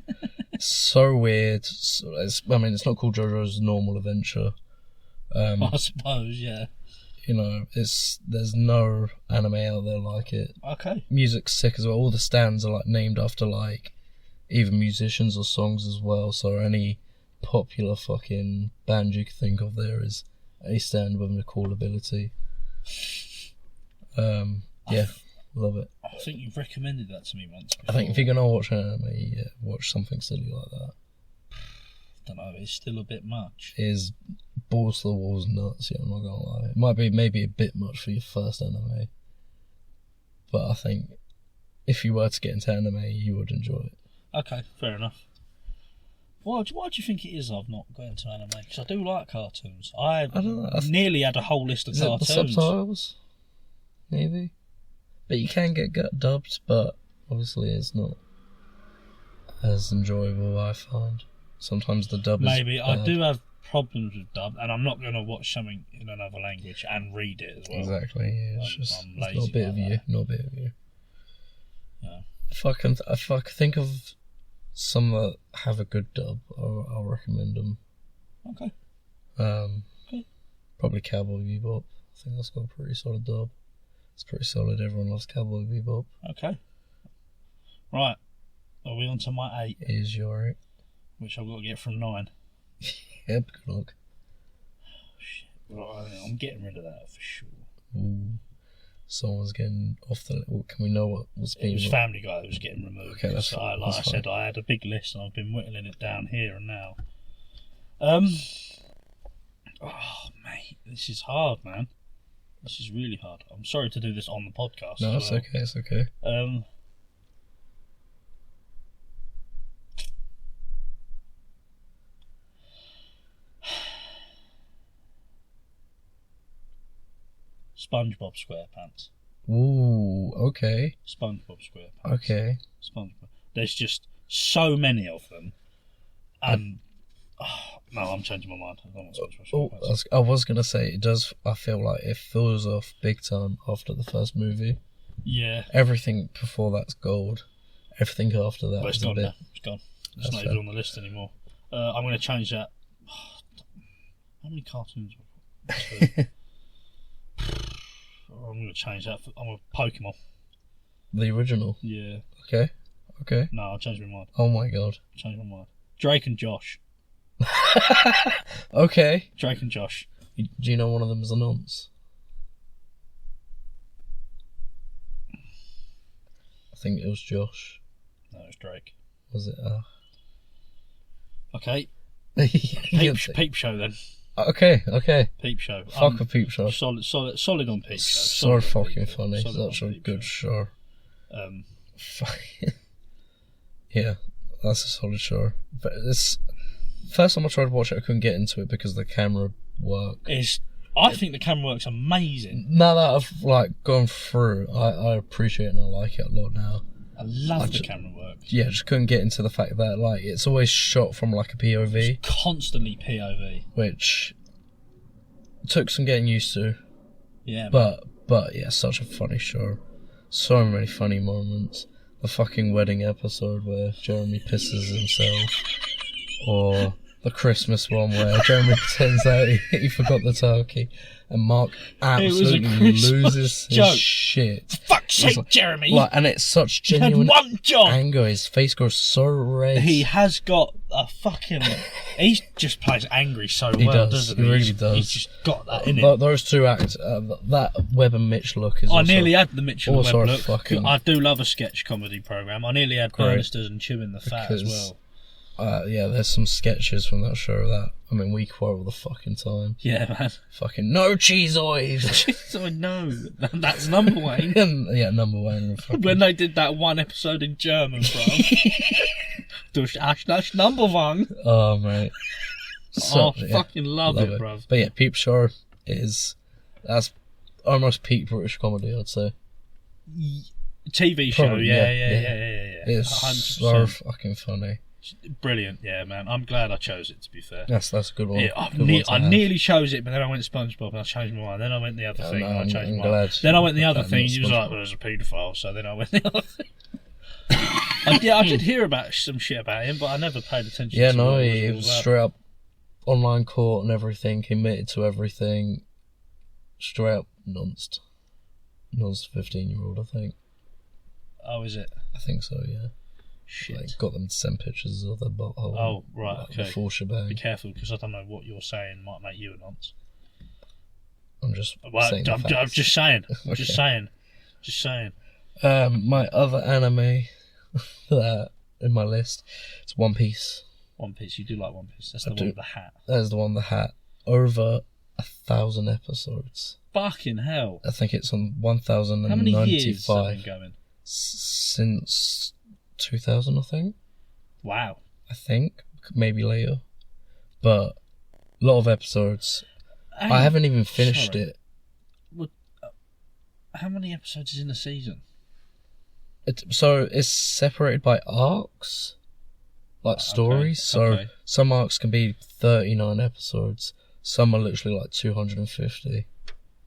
So weird. It's not called JoJo's Normal Adventure. I suppose, yeah. there's no anime out there like it. Okay. Music's sick as well. All the stands are like named after like either musicians or songs as well. So any popular fucking band you can think of, there is a stand with a cool ability. Yeah, love it. I think you've recommended that to me once before. I think if you're gonna watch an anime, yeah, watch something silly like that. I don't know, it's still a bit much. It is balls to the walls nuts, yeah, I'm not gonna lie. It might be maybe a bit much for your first anime, but I think if you were to get into anime, you would enjoy it. Okay, fair enough. Why do you think it is I've not got into anime? Because I do like cartoons. I don't know. Nearly had a whole list of Is cartoons. it the subtitles? Maybe. But you can get dubbed, but obviously it's not as enjoyable, I find. Sometimes the dub Maybe. is I bad. do have problems with dub, and I'm not going to watch something in another language and read it as well. Exactly, yeah. I'm lazy not a bit like of you. that. Not a bit of you. Yeah. If I can think of some that have a good dub, I'll recommend them. Okay. Probably Cowboy Bebop. I think that's got a pretty solid dub. It's pretty solid. Everyone loves Cowboy Bebop. Okay. Right. Are we on to my 8? Is your 8? Which I've got to get from 9. Yep, good luck. Shit. Right, I'm getting rid of that for sure. Ooh. Someone's getting off the... Well, can we know what's being... It was Family Guy that was getting removed. Okay, that's So fine. like That's I said, fine. I had a big list and I've been whittling it down here and now. Oh, mate, this is hard, man. This is really hard. I'm sorry to do this on the podcast. No, as it's well. okay, it's okay. SpongeBob SquarePants. Ooh, okay. SpongeBob SquarePants. Okay. SpongeBob. There's just so many of them. And... no, I'm changing my mind. I don't want SpongeBob SquarePants. I was going to say, it does... I feel like it falls off big time after the first movie. Yeah. Everything before that's gold. Everything after that But it's is a gone bit... now. It's gone. It's That's not fair. even on the list anymore. I'm going to change that. How many cartoons have I got? Two. I'm going to change that. I'm a Pokemon. The original. Yeah. Okay. Okay. No, I'll change my mind. Oh my god. Change my mind. Drake and Josh. Okay. Drake and Josh. Do you know one of them is a nonce? I think it was Josh. No, it's Drake. Was it? Okay. Yeah, Peep Show then. Okay. Peep Show. Fuck a Peep Show. Solid on Peep Show. So Solid on fucking Peep Show. funny. Solid on Such a Peep good show. Fucking. Yeah, that's a solid show. But this first time I tried to watch it, I couldn't get into it because the camera work. I think the camera work's amazing. Now that I've like gone through, I appreciate it and I like it a lot now. I love the camera work. Yeah, just couldn't get into the fact that like it's always shot from like a POV, Constantly POV. which took some getting used to. Yeah. But yeah, such a funny show. So many funny moments. The fucking wedding episode where Jeremy pisses himself, or the Christmas one where Jeremy pretends that he forgot the turkey, and Mark absolutely Christmas loses joke. his shit. Fuck's sake, like- Jeremy! Like, and it's such He had genuine one job! anger. His face goes so red. He has got a fucking... He just plays angry so He well, does, doesn't he he? really does. He's just got that in him. Those two acts, that Webb and Mitch look is. I also, nearly had the Mitchell and also Webb a look. fucking- I do love a sketch comedy programme. I nearly had Great. Burnisters and Chewing the Fat as Because- well. Yeah, there's some sketches from that show that we quote all the fucking time. Yeah, man. Fucking no cheese oils. I know. That's number one. Yeah, number one. When they did that one episode in German, bro. That's number one. Oh, mate. Fucking love it, bro. But yeah, Peep Show that's almost peak British comedy, I'd say. TV show, Probably, yeah. It's 100%. so fucking funny. Brilliant, yeah, man. I'm glad I chose it, to be fair. That's a good one. Yeah, I nearly chose it, but then I went SpongeBob and I changed my mind. Then I went the other thing and I changed my mind. Then I went the other thing and he was like, well, there's a paedophile, so then I went the other thing. I did hear about some shit about him, but I never paid attention Yeah, to no, what it he all was about. straight up online court and everything, he admitted to everything. straight up nonced. Nonced 15-year-old, I think. Oh, is it? I think so, yeah. Shit. Like, got them to send pictures of their butthole. Oh, right, like, okay. The full shebang. Be careful, because I don't know what you're saying might make you a nonce. I'm just saying. I'm just saying. Okay. Just saying. My other anime that in my list is One Piece. One Piece. You do like One Piece. That's the one with the hat. That's the one with the hat. Over 1,000 episodes. Fucking hell. I think it's on 1,095. How many years have been going? Since 2000, I think. Wow. I think. Maybe later. But a lot of episodes. I haven't even finished it. How many episodes is in a season? So it's separated by arcs, like stories. Okay. So some arcs can be 39 episodes. Some are literally like 250.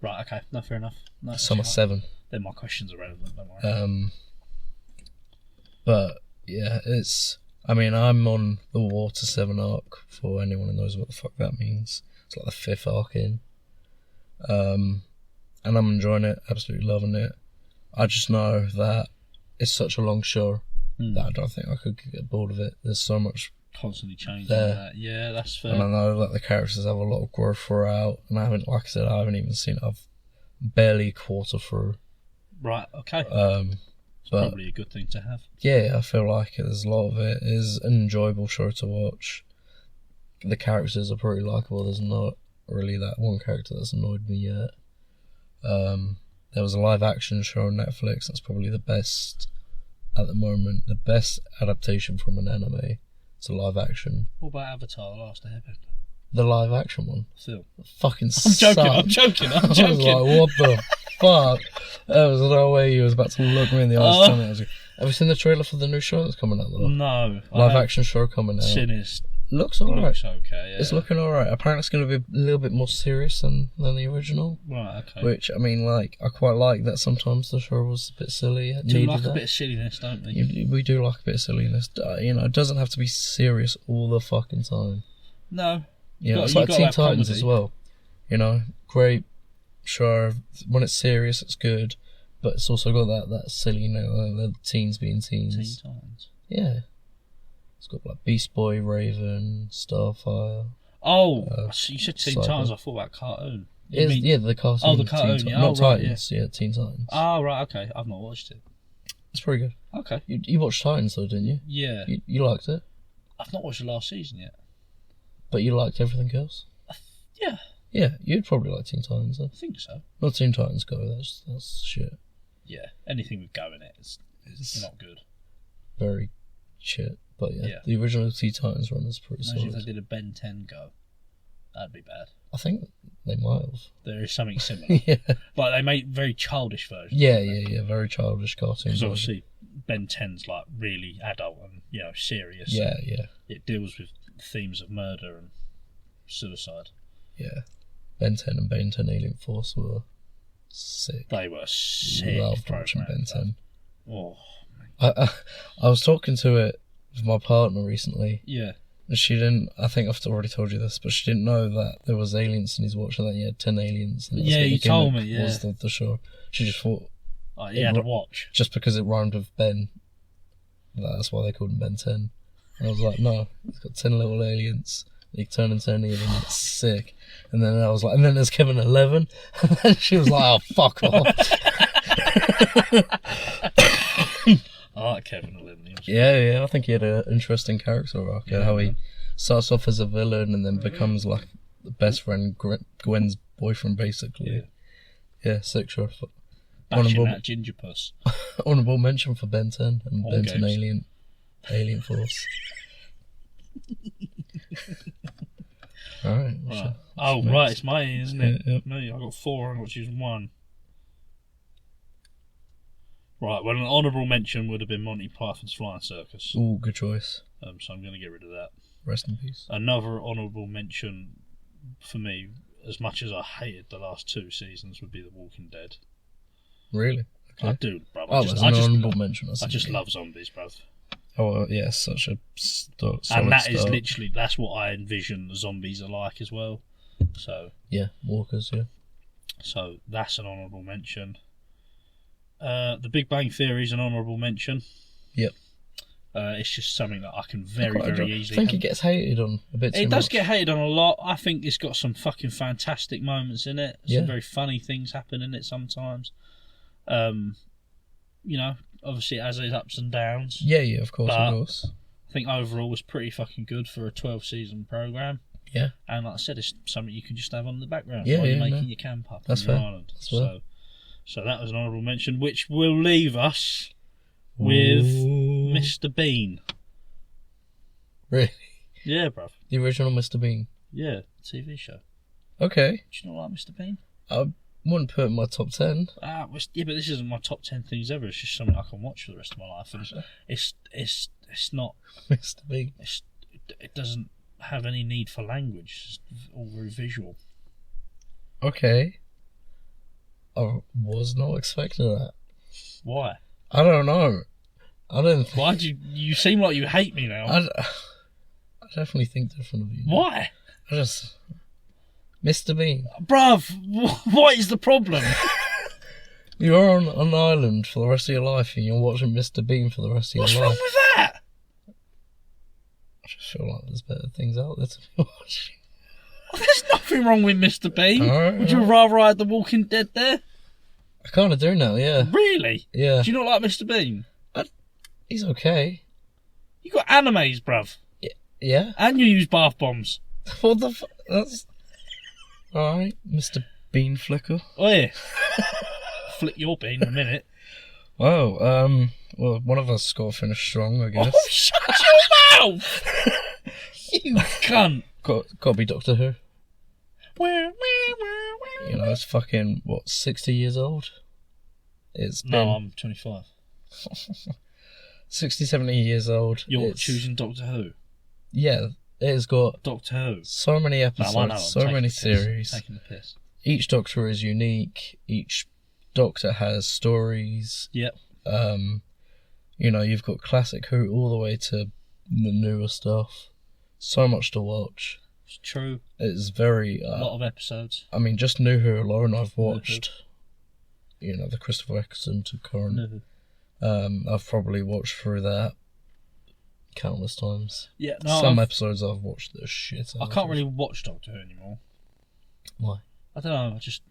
Right. Okay. No, fair enough. No, Some are 7. Then my questions are relevant. Don't worry. But yeah, it's. I mean, I'm on the Water 7 arc. For anyone who knows what the fuck that means, it's like the 5th arc in. And I'm enjoying it, absolutely loving it. I just know that it's such a long show that I don't think I could get bored of it. There's so much Constantly changing there. that. Yeah, that's fair. And I know that the characters have a lot of growth throughout. And I haven't, like I said, I haven't even seen it. I've barely quarter through. Right, okay. It's but probably a good thing to have. yeah, I feel like there's a lot of it. It is an enjoyable show to watch. The characters are pretty likeable. There's not really that one character that's annoyed me yet. There was a live action show on Netflix that's probably the best at the moment, the best adaptation from an anime to live action. What about Avatar: The Last Airbender? The live action one. Film. Fucking I'm joking. I was like, what the fuck? There was no way you was about to look me in the eyes. Tell me. Have you seen the trailer for the new show that's coming out though? No. Live action show coming out. Sinister. Looks alright. Looks okay, yeah. It's looking alright. Apparently it's going to be a little bit more serious than the original. Right, okay. Which, I mean, like, I quite like that sometimes the show was a bit silly. We do like a bit of silliness, don't we? We do like a bit of silliness. You know, it doesn't have to be serious all the fucking time. No. You know, it's like Teen Titans as well. You know, great show. When it's serious, it's good. But it's also got that silly, you know, the teens being teens. Teen Titans. Yeah. It's got like Beast Boy, Raven, Starfire. Oh, you said Teen Cyber. Titans. I thought about cartoon. Yeah, the cartoon. Oh, the cartoon. Teen Yeah. Not right, Titans. Yeah, Teen Titans. Oh, right. Okay. I've not watched it. It's pretty good. Okay. You watched Titans though, didn't you? Yeah. You liked it, I've not watched the last season yet. but you liked everything else. Yeah. Yeah, you'd probably like Teen Titans though. I think so. Not Teen Titans Go. That's shit. Yeah. Anything with Go in it is not good. Very shit. But yeah, Yeah. the original Teen Titans run is pretty Imagine if solid. they did a Ben 10 Go. That'd be bad. I think they might have. There is something similar. Yeah. Like they make very childish versions. Yeah. Very childish cartoons. Because obviously Ben 10's like really adult and, you know, serious. Yeah. It deals with themes of murder and suicide. Yeah. Ben 10 and Ben 10 Alien Force were sick. They were sick. Loved watching Ben 10. Oh. I was talking to it with my partner recently. Yeah. And she didn't, I think I've already told you this, but she didn't know that there was aliens and he's watching that. He had 10 aliens. And Yeah, you told me, yeah. Was the show. She just thought, Oh, you had to watch. just because it rhymed with Ben, that's why they called him Ben 10. And I was like, no, he's got 10 little aliens. He turn into an alien. It's sick. And then I was like, and then there's Kevin 11. And then she was like, oh, fuck off. I like Kevin 11. Yeah, I think he had an interesting character arc. Yeah, how he starts off as a villain and then becomes like the best friend, Gwen's boyfriend, basically. Yeah, sick show. Bashing that ginger puss. Honourable mention for Ben 10 and All Ben 10 games. Alien Force. Alright. Right. Oh, right, it's mine, isn't it? Yep. Me, I got 4, I've got to choose 1. Right, well, an honourable mention would have been Monty Python's Flying Circus. Ooh, good choice. So I'm going to get rid of that. Rest in peace. Another honourable mention for me, as much as I hated the last 2 seasons, would be The Walking Dead. Really? Okay. I do, bruv. Oh, that's an honourable mention. I just love zombies, bruv. Oh, well, yeah, such a solid And that is start. literally, that's what I envision the zombies are like as well. So Yeah, walkers, yeah. So that's an honourable mention. The Big Bang Theory is an honourable mention. Yep. It's just something that I can very easily... I think it gets hated on a bit too much. It does get hated on a lot. I think it's got some fucking fantastic moments in it. Some very funny things happen in it sometimes. Obviously it has its ups and downs. Yeah, of course. I think overall was pretty fucking good for a 12-season programme. Yeah. And like I said, it's something you can just have on in the background while you're making your camp up on your island. So that was an honourable mention, which will leave us with Mr. Bean. Really? Yeah, bruv. The original Mr. Bean? Yeah, TV show. Okay. Do you not like Mr. Bean? I wouldn't put it in my top 10. Yeah, but this isn't my top 10 things ever. It's just something I can watch for the rest of my life. And it's not... Mr. Bean. It doesn't have any need for language. It's all very visual. Okay. I was not expecting that. Why? I don't know. I don't think... Why do you seem like you hate me now? I definitely think different of you. Why? Mr. Bean. Bruv, what is the problem? You're on an island for the rest of your life and you're watching Mr. Bean for the rest of your life. What's wrong with that? I just feel like there's better things out there to be watching. There's nothing wrong with Mr. Bean. Would you rather I had The Walking Dead there? I kind of do now, yeah. Really? Yeah. Do you not like Mr. Bean? He's okay. You got animes, bruv. Yeah? And you use bath bombs. What the fuck? That's... Alright, Mr. Bean Flicker. Oh, yeah. Flick your bean in a minute. Well, one of us has got to finish strong, I guess. Oh, shut your mouth! You cunt. Got to be Doctor Who. It's fucking, 60 years old? No, I'm 25. 60, 70 years old. You're choosing Doctor Who? Yeah, it's got... Doctor Who? So many episodes, so many series. Taking the piss. Each Doctor is unique. Each Doctor has stories. Yep. You've got classic Who all the way to the newer stuff. So much to watch. It's true. It's very... a lot of episodes. I mean, just New Who alone I've watched. The Christopher Eccleston to current. I've probably watched through that countless times. Yeah, no. Some episodes I've watched the shit out I can't really watch Doctor Who anymore. Why? I don't know, I just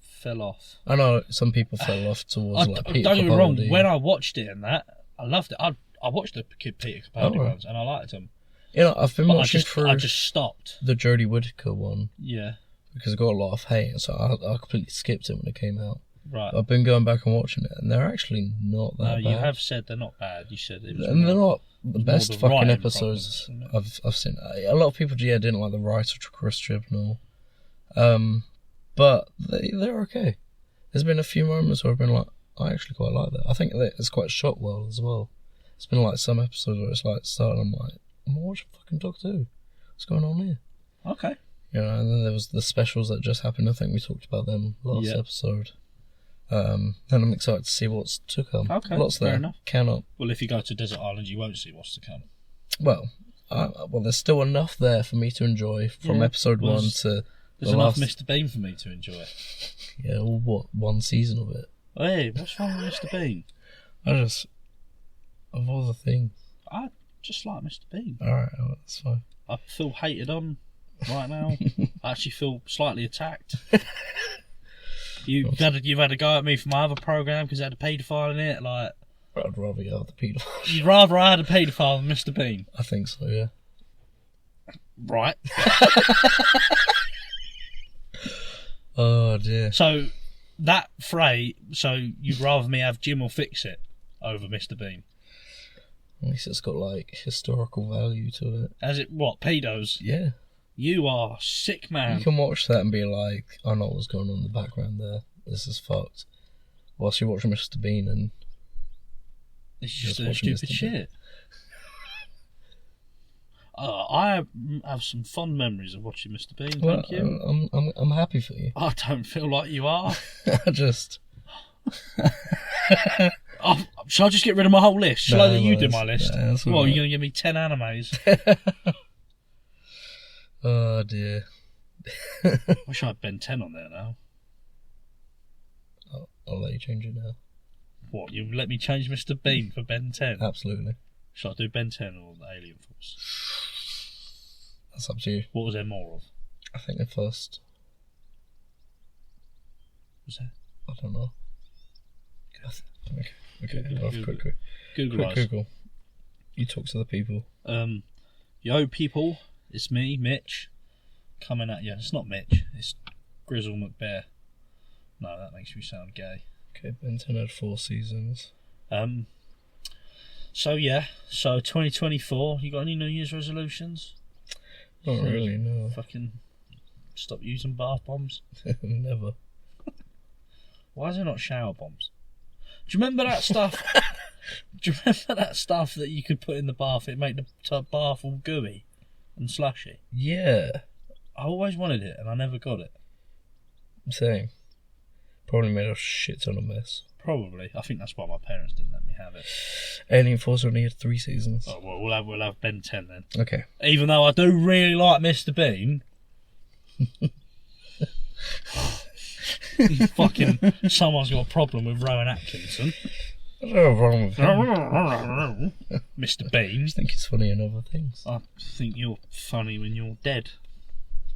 fell off. I know some people fell off towards Peter don't get me Capaldi. wrong, when I watched it and that, I loved it. I watched the Peter Capaldi ones and I liked them. I've been watching I just stopped. the Jodie Whittaker one. Yeah. Because it got a lot of hate, so I completely skipped it when it came out. Right. I've been going back and watching it, and they're actually not that bad. No, you have said they're not bad. You said it was. And they're not the best fucking episodes problems, I've seen. A lot of people, didn't like the writer Chris Chibnall. But they're okay. There's been a few moments where I've been like, I actually quite like that. I think that it's quite shot well as well. It's been like some episodes where it's like starting, I'm like, I'm watching fucking Doctor Who. What's going on here? Okay. And then there was the specials that just happened. I think we talked about them last episode. And I'm excited to see what's to come. Okay, lots fair there. enough. Cannot. Well, if you go to Desert Island, you won't see what's to come. Well, there's still enough there for me to enjoy from episode 1 to there's enough Mr. Bean for me to enjoy. Yeah, one season of it. Hey, what's wrong with Mr. Bean? Of all the things. I just like Mr. Bean. Alright, that's fine. I feel hated on right now. I actually feel slightly attacked. You've had a go at me for my other programme because it had a paedophile in it. Like, I'd rather go with the paedophile. You'd rather I had a paedophile than Mr. Bean? I think so, yeah. Right. Oh dear. So you'd rather me have Jim or Fix It over Mr. Bean? At least it's got historical value to it. Has it what, pedos? Yeah. You are sick, man. You can watch that and be like, I know what's going on in the background there. This is fucked. Whilst you're watching Mr. Bean and it's just stupid shit. I have some fond memories of watching Mr. Bean. Thank you. I'm happy for you. I don't feel like you are. Shall I just get rid of my whole list? Shall I let you do my list? No, you're going to give me 10 animes? Oh dear. Wish I had Ben 10 on there now. I'll let you change it now. What, you let me change Mr. Bean for Ben 10? Absolutely. Should I do Ben 10 or the Alien Force? That's up to you. What was there more of? I think the first. Was there? I don't know. Okay. Quick. Google. You talk to the people. Yo, people. It's me, Mitch. Coming at you. It's not Mitch. It's Grizzle McBear. No, that makes me sound gay. Okay, Ben 10 had 4 seasons. So 2024, you got any New Year's resolutions? Not really, no. Fucking stop using bath bombs. Never. Why is there not shower bombs? Do you remember that stuff? Do you remember that stuff that you could put in the bath? It made the bath all gooey and slushy. Yeah. I always wanted it and I never got it. I'm saying. Probably made a shit ton of mess. Probably. I think that's why my parents didn't let me have it. Alien Force only had 3 seasons. Oh, well, we'll have Ben 10 then. Okay. Even though I do really like Mr. Bean. Fucking someone's got a problem with Rowan Atkinson. I don't have a problem with him. Mr. Bean. I just think it's funny in other things. I think you're funny when you're dead.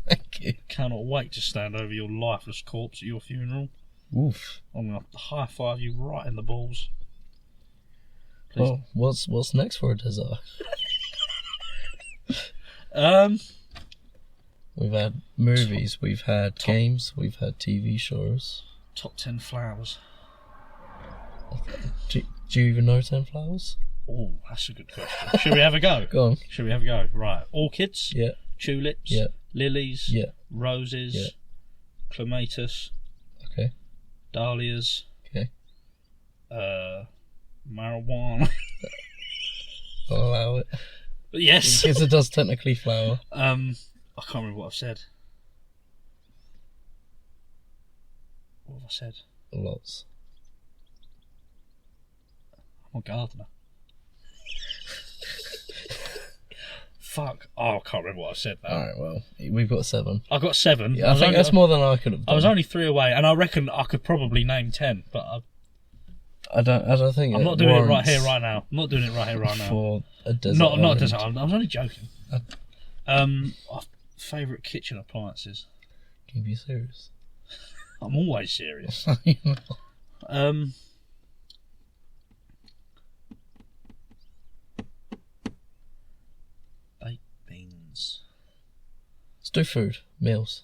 Thank you. Cannot wait to stand over your lifeless corpse at your funeral. Oof. I'm going to high five you right in the balls. Please. Well, what's next for a desert? We've had movies, we've had games, we've had TV shows. Top 10 flowers. Do you even know 10 flowers? Oh, that's a good question. Should we have a go? Go on. Should we have a go? Right. Orchids. Yeah. Tulips. Yeah. Lilies. Yeah. Roses. Yeah. Clematis. Okay. Dahlias. Okay. Marijuana. I'll allow it. Yes. Because it does technically flower. I can't remember what I've said. What have I said? Lots. I'm a gardener. Fuck. Oh, I can't remember what I said now. Alright, well, we've got 7. I got 7. Yeah, I think that's more than I could have done. I was only 3 away, and I reckon I could probably name 10, but I don't think I'm not doing it right here, right now. I'm not doing it right here, right now. For a desert Not a island. desert. I was only joking. Favourite kitchen appliances. Can you be serious? I'm always serious. Baked beans. Let's do food. Meals.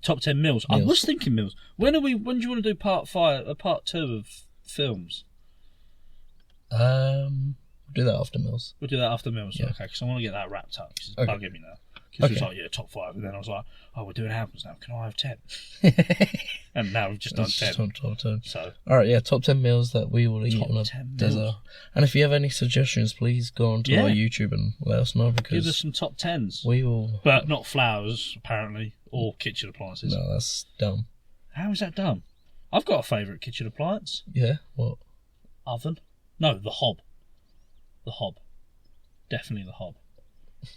Top 10 meals. I Meals. was thinking meals. When do you want to do part 2 of films? Do that after meals. We'll do that after meals. Yeah. Okay, because I want to get that wrapped up. Cause it's Okay. bugging me now. Because it was Okay. like, top 5. And then I was like, oh, we're doing albums now. Can I have 10? And now we've just done 10. Top 10. So, Alright, yeah, top 10 meals that we will eat Top on a 10 desert. meals. And if you have any suggestions, please go onto Yeah. our YouTube and let us know, give us because some top 10s. we will... But not flowers, apparently, or kitchen appliances. No, that's dumb. How is that dumb? I've got a favourite kitchen appliance. Yeah, what? Oven. No, the hob. The hob. Definitely the hob.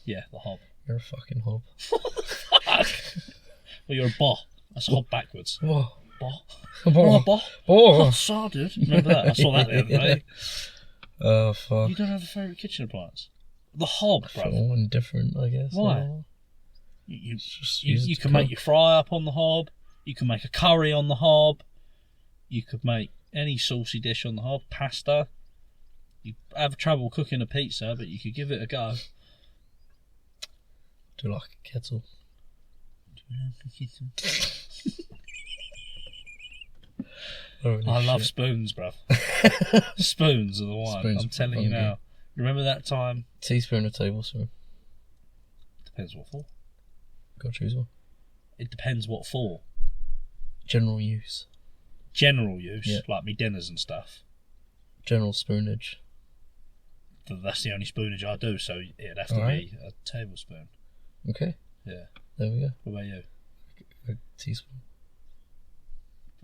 Yeah, the hob. You're a fucking hob. Fuck! Well, you're a boh. That's hob backwards. Whoa. Boh. Oh, Boh. oh. Oh, so dude. Remember that? I saw that the other day. Oh, fuck. You don't have a favourite kitchen appliance? The hob, bro. One different, I guess. Why? Oh. You Just use it you to can make cook. your fry up on the hob. You can make a curry on the hob. You could make any saucy dish on the hob. Pasta. You have trouble cooking a pizza, but you could give it a go. Do like a kettle. Holy I love shit. spoons, bruv. Spoons are the one. Spoons I'm are telling you fun, now. Remember that time? Teaspoon or tablespoon? Depends what for. Go choose one. It depends what for. General use. General use, Yeah. like me dinners and stuff. General spoonage. That's the only spoonage I do, so it'd have to Alright. be a tablespoon. Okay. Yeah. There we go. What about you? A teaspoon.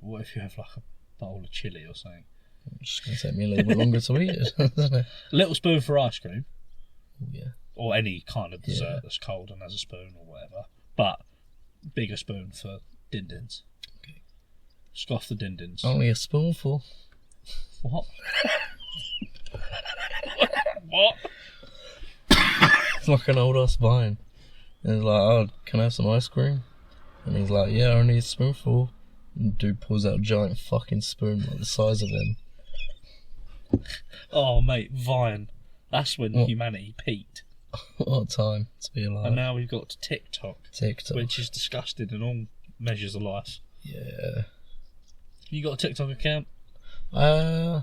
What if you have like a bowl of chilli or something? It's just going to take me a little bit longer to eat it, isn't it? A little spoon for ice cream, Oh, yeah. or any kind of dessert Yeah. that's cold and has a spoon or whatever. But bigger spoon for din-dins. Okay. Scoff the din-dins. Only a spoonful. What? What? It's like an old ass vine. And he's like, oh, can I have some ice cream? And he's like, yeah, only a spoonful. And dude pulls out a giant fucking spoon like the size of him. Oh, mate, Vine. That's when humanity peaked. What a time to be alive. And now we've got TikTok. TikTok. Which is disgusting in all measures of life. Yeah. You got a TikTok account? I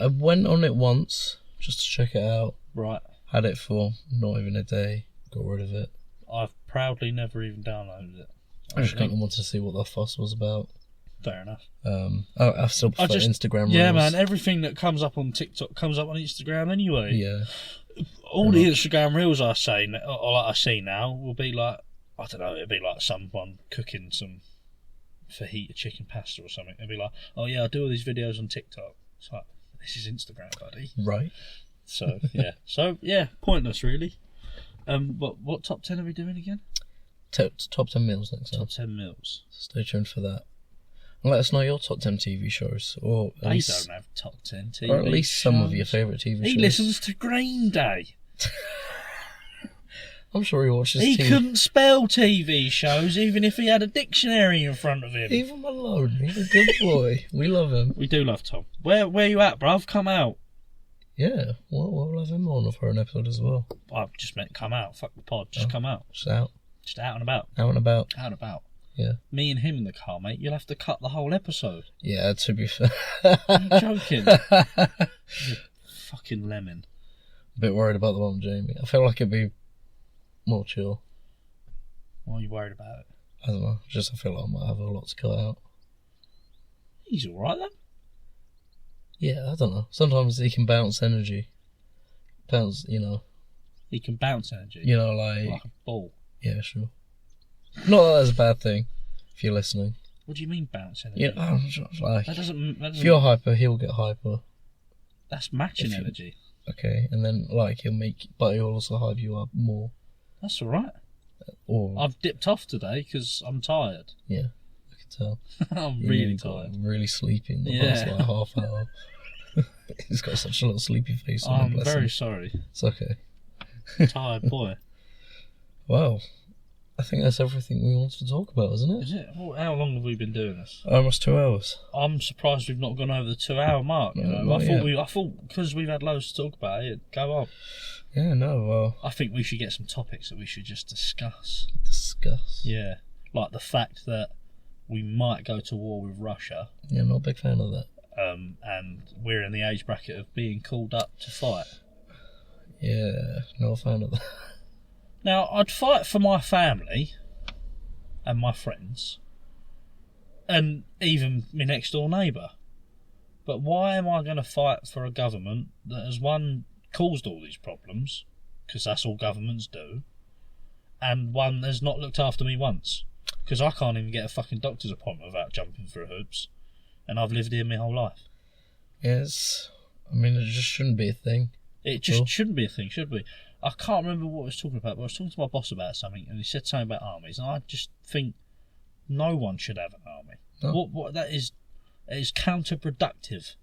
went on it once, just to check it out. Right. Had it for not even a day. Got rid of it. I've proudly never even downloaded it. I just kind of wanted to see what the fuss was about. Fair enough. I still prefer Instagram Reels. Yeah, man, everything that comes up on TikTok comes up on Instagram anyway. Yeah. All the Instagram Reels I see now will be like, I don't know, it'll be like someone cooking some fajita chicken pasta or something. It'll be like, oh yeah, I do all these videos on TikTok. It's like, this is Instagram, buddy. Right. So, yeah. Pointless, really. What top 10 are we doing again? Top 10 meals next time. Top 10 meals. Stay tuned for that. And let us know your top 10 TV shows. Or at least, don't have top 10 TV shows. Or at least some of your favourite TV shows. He listens to Green Day. I'm sure he watches He TV. couldn't spell TV shows even if he had a dictionary in front of him. Leave him alone. He's a good boy. We love him. We do love Tom. Where you at, bruv? Come out. Yeah, we'll have him on for an episode as well. I just meant come out. Fuck the pod. Just come out. Just out. Just out and about. Out and about. Out and about. Yeah. Me and him in the car, mate. You'll have to cut the whole episode. Yeah, to be fair. I'm joking. You fucking lemon. A bit worried about the one with Jamie. I feel like it'd be more chill. Why are you worried about it? I don't know. Just I feel like I might have a lot to cut out. He's alright then. Yeah, I don't know. Sometimes he can bounce energy. He can bounce energy. Like a ball. Yeah, sure. Not that that's a bad thing, if you're listening. What do you mean bounce energy? Yeah, like that doesn't. If you're hyper, he'll get hyper. That's matching energy. Okay, and then but he'll also hype you up more. That's alright. Or I've dipped off today because I'm tired. Yeah, I can tell. I'm really tired. Really sleepy in the last half hour. He's got such a little sleepy face on him. I'm very sorry. It's okay. Tired boy. Well, I think that's everything we wanted to talk about, isn't it? Is it? Well, how long have we been doing this? Almost 2 hours. I'm surprised we've not gone over the 2 hour mark. I thought because we've had loads to talk about, it'd go on. Yeah, no, well... I think we should get some topics that we should just discuss. Discuss? Yeah. Like the fact that we might go to war with Russia. Yeah, I'm not a big fan of that. And we're in the age bracket of being called up to fight. Yeah, not a fan of that. Now, I'd fight for my family and my friends and even my next door neighbour. But why am I going to fight for a government that has, one, caused all these problems, because that's all governments do, and one has not looked after me once, because I can't even get a fucking doctor's appointment without jumping through hoops, and I've lived here my whole life. Yes, I mean, it just shouldn't be a thing. It just shouldn't be a thing, should we? I can't remember what I was talking about, but I was talking to my boss about something, and he said something about armies, and I just think no one should have an army. No. What that is counterproductive.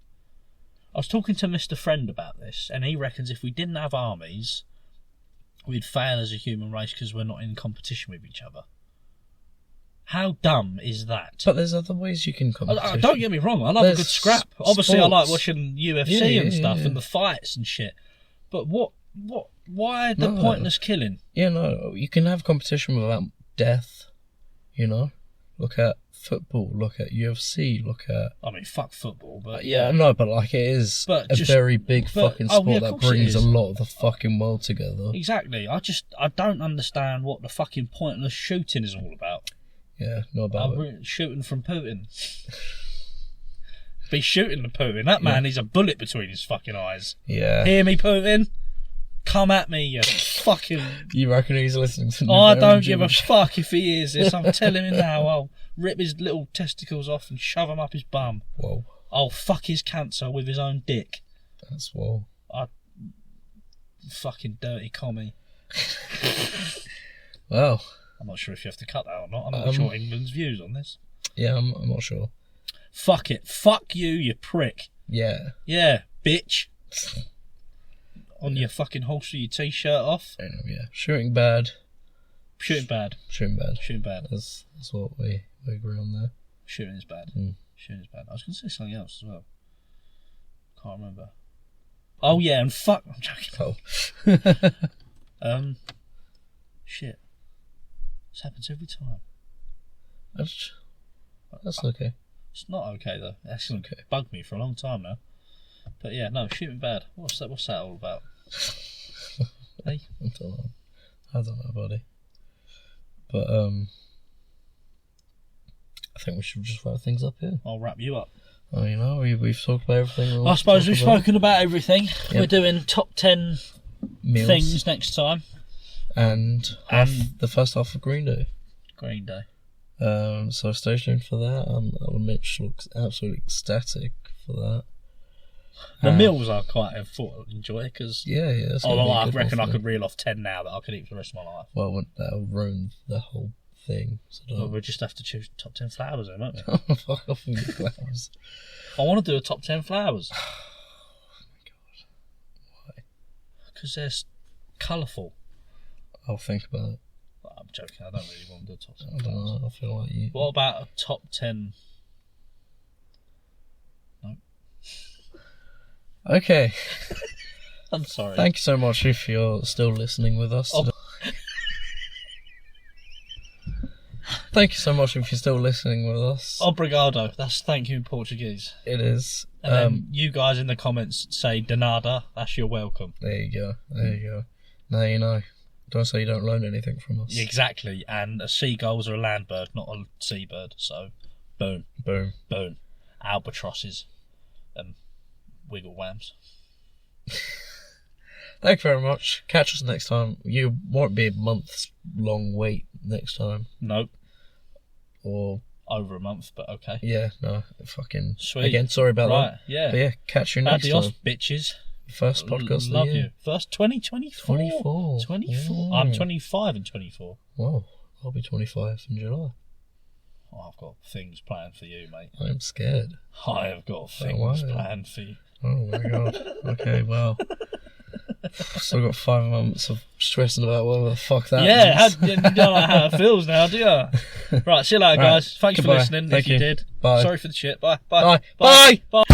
I was talking to Mr. Friend about this, and he reckons if we didn't have armies, we'd fail as a human race because we're not in competition with each other. How dumb is that? But there's other ways you can competition. Don't get me wrong, I love a good scrap. Obviously, sports. I like watching UFC and stuff and the fights and shit. But why the pointless killing? Yeah, no, you can have competition without death, Look at football, look at UFC, look at... I mean, fuck football, but... Yeah, no, but it is very big fucking sport that brings a lot of the fucking world together. Exactly. I don't understand what the fucking pointless shooting is all about. Yeah, not about shooting from Putin. Be shooting at Putin. That man needs a bullet between his fucking eyes. Yeah. Hear me, Putin? Come at me, you fucking... You reckon he's listening to I don't give a fuck if he is this. I'm telling him now. I'll rip his little testicles off and shove them up his bum. Whoa. I'll fuck his cancer with his own dick. That's whoa. Fucking dirty commie. Well, I'm not sure if you have to cut that or not. I'm not sure England's views on this. Yeah, I'm not sure. Fuck it. Fuck you, you prick. Yeah. Yeah, bitch. On your fucking holster your t-shirt off. Yeah. Shooting bad. Shooting bad. Shooting bad. Shooting bad. That's what we agree on there. Shooting is bad. Shooting is bad. I was going to say something else as well. Can't remember. Oh yeah, and fuck. I'm joking. Oh. Shit. This happens every time. That's okay. It's not okay though. That's okay. Bugged me for a long time now. But yeah, no, shooting bad. What's that all about? Hey? I don't know, buddy. But I think we should just wrap things up here. I'll wrap you up. Oh, you know, we've talked about everything. I suppose we've spoken about everything. Yep. We're doing top 10 meals things next time. And the first half of Green Day. Green Day. So stay tuned for that. Mitch looks absolutely ecstatic for that. The meals I quite enjoy because yeah. Although I reckon I could reel off 10 now that I could eat for the rest of my life. Well, that'll ruin the whole thing. So we'll just have to choose top 10 flowers then, won't we? Fuck off with your flowers. I want to do a top 10 flowers. Oh my god. Why? Because they're colourful. I'll think about it. I'm joking, I don't really want to do a top 10 I don't know, I feel like you... What about a top 10... No. Okay. I'm sorry. Thank you so much if you're still listening with us. Thank you so much if you're still listening with us. Obrigado. That's thank you in Portuguese. It is. And then you guys in the comments say de nada. That's your welcome. There you go. Now you know. Don't say you don't learn anything from us. Exactly. And seagulls are a land bird, not a seabird. So, boom. Boom. Boom. Albatrosses and wiggle whams. Thank you very much. Catch us next time. You won't be a month's long wait next time. Nope. Or over a month, but okay. Yeah, no, fucking sweet. Again, sorry about that. Yeah. But yeah, catch you next Adios, time. bitches. First podcast Love of the year. you. First 2024. 24. 24. Yeah. I'm 25 and 24. Whoa, I'll be 25 in July. Oh, I've got things planned for you, mate. I'm scared. I have got things planned for you. Oh my god. Okay, well. Still got 5 months of stressing about whatever the fuck that is. You don't know how it feels now, do you? Right, see you later, guys. Thanks for listening. Thank if you did. Bye. Sorry for the shit. Bye. Bye. Bye. Bye.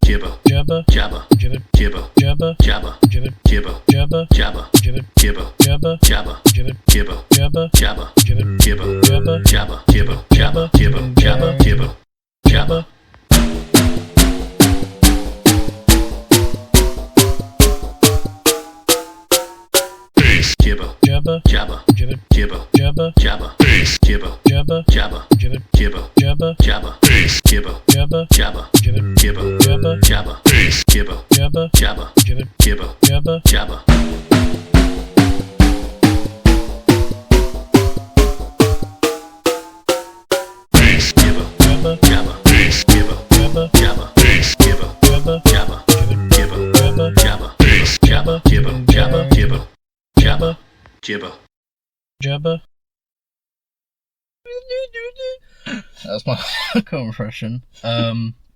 Jibber, Jabber, jabber, jibber, jibber, jabber, jabber, jibber, jibber, jabber, jabber, jibber, jibber, jabber, jabber, jibber, jibber, jabber, jabber, jibber, jibber, jabber, jabber, jibber, jabber, jibber, jabber, jibber, jabber. Jibber, jabber, jabber, jibber, jibber, jabber, jabber, jibber, jabber, jabber, jibber, jibber, jabber, jabber, jibber, jabber, jabber, jibber, jibber, jabber, jabber, jibber, jabber, jabber, jibber, jibber, jabber, jabber. Jibber, jabber, jabber, jibber, jabber, jabber, jibber, jabber, jabber, jibber, jibber, jabber, jabber, jibber, jabber, jibber, jabber, jibber. jabber. That's my impression.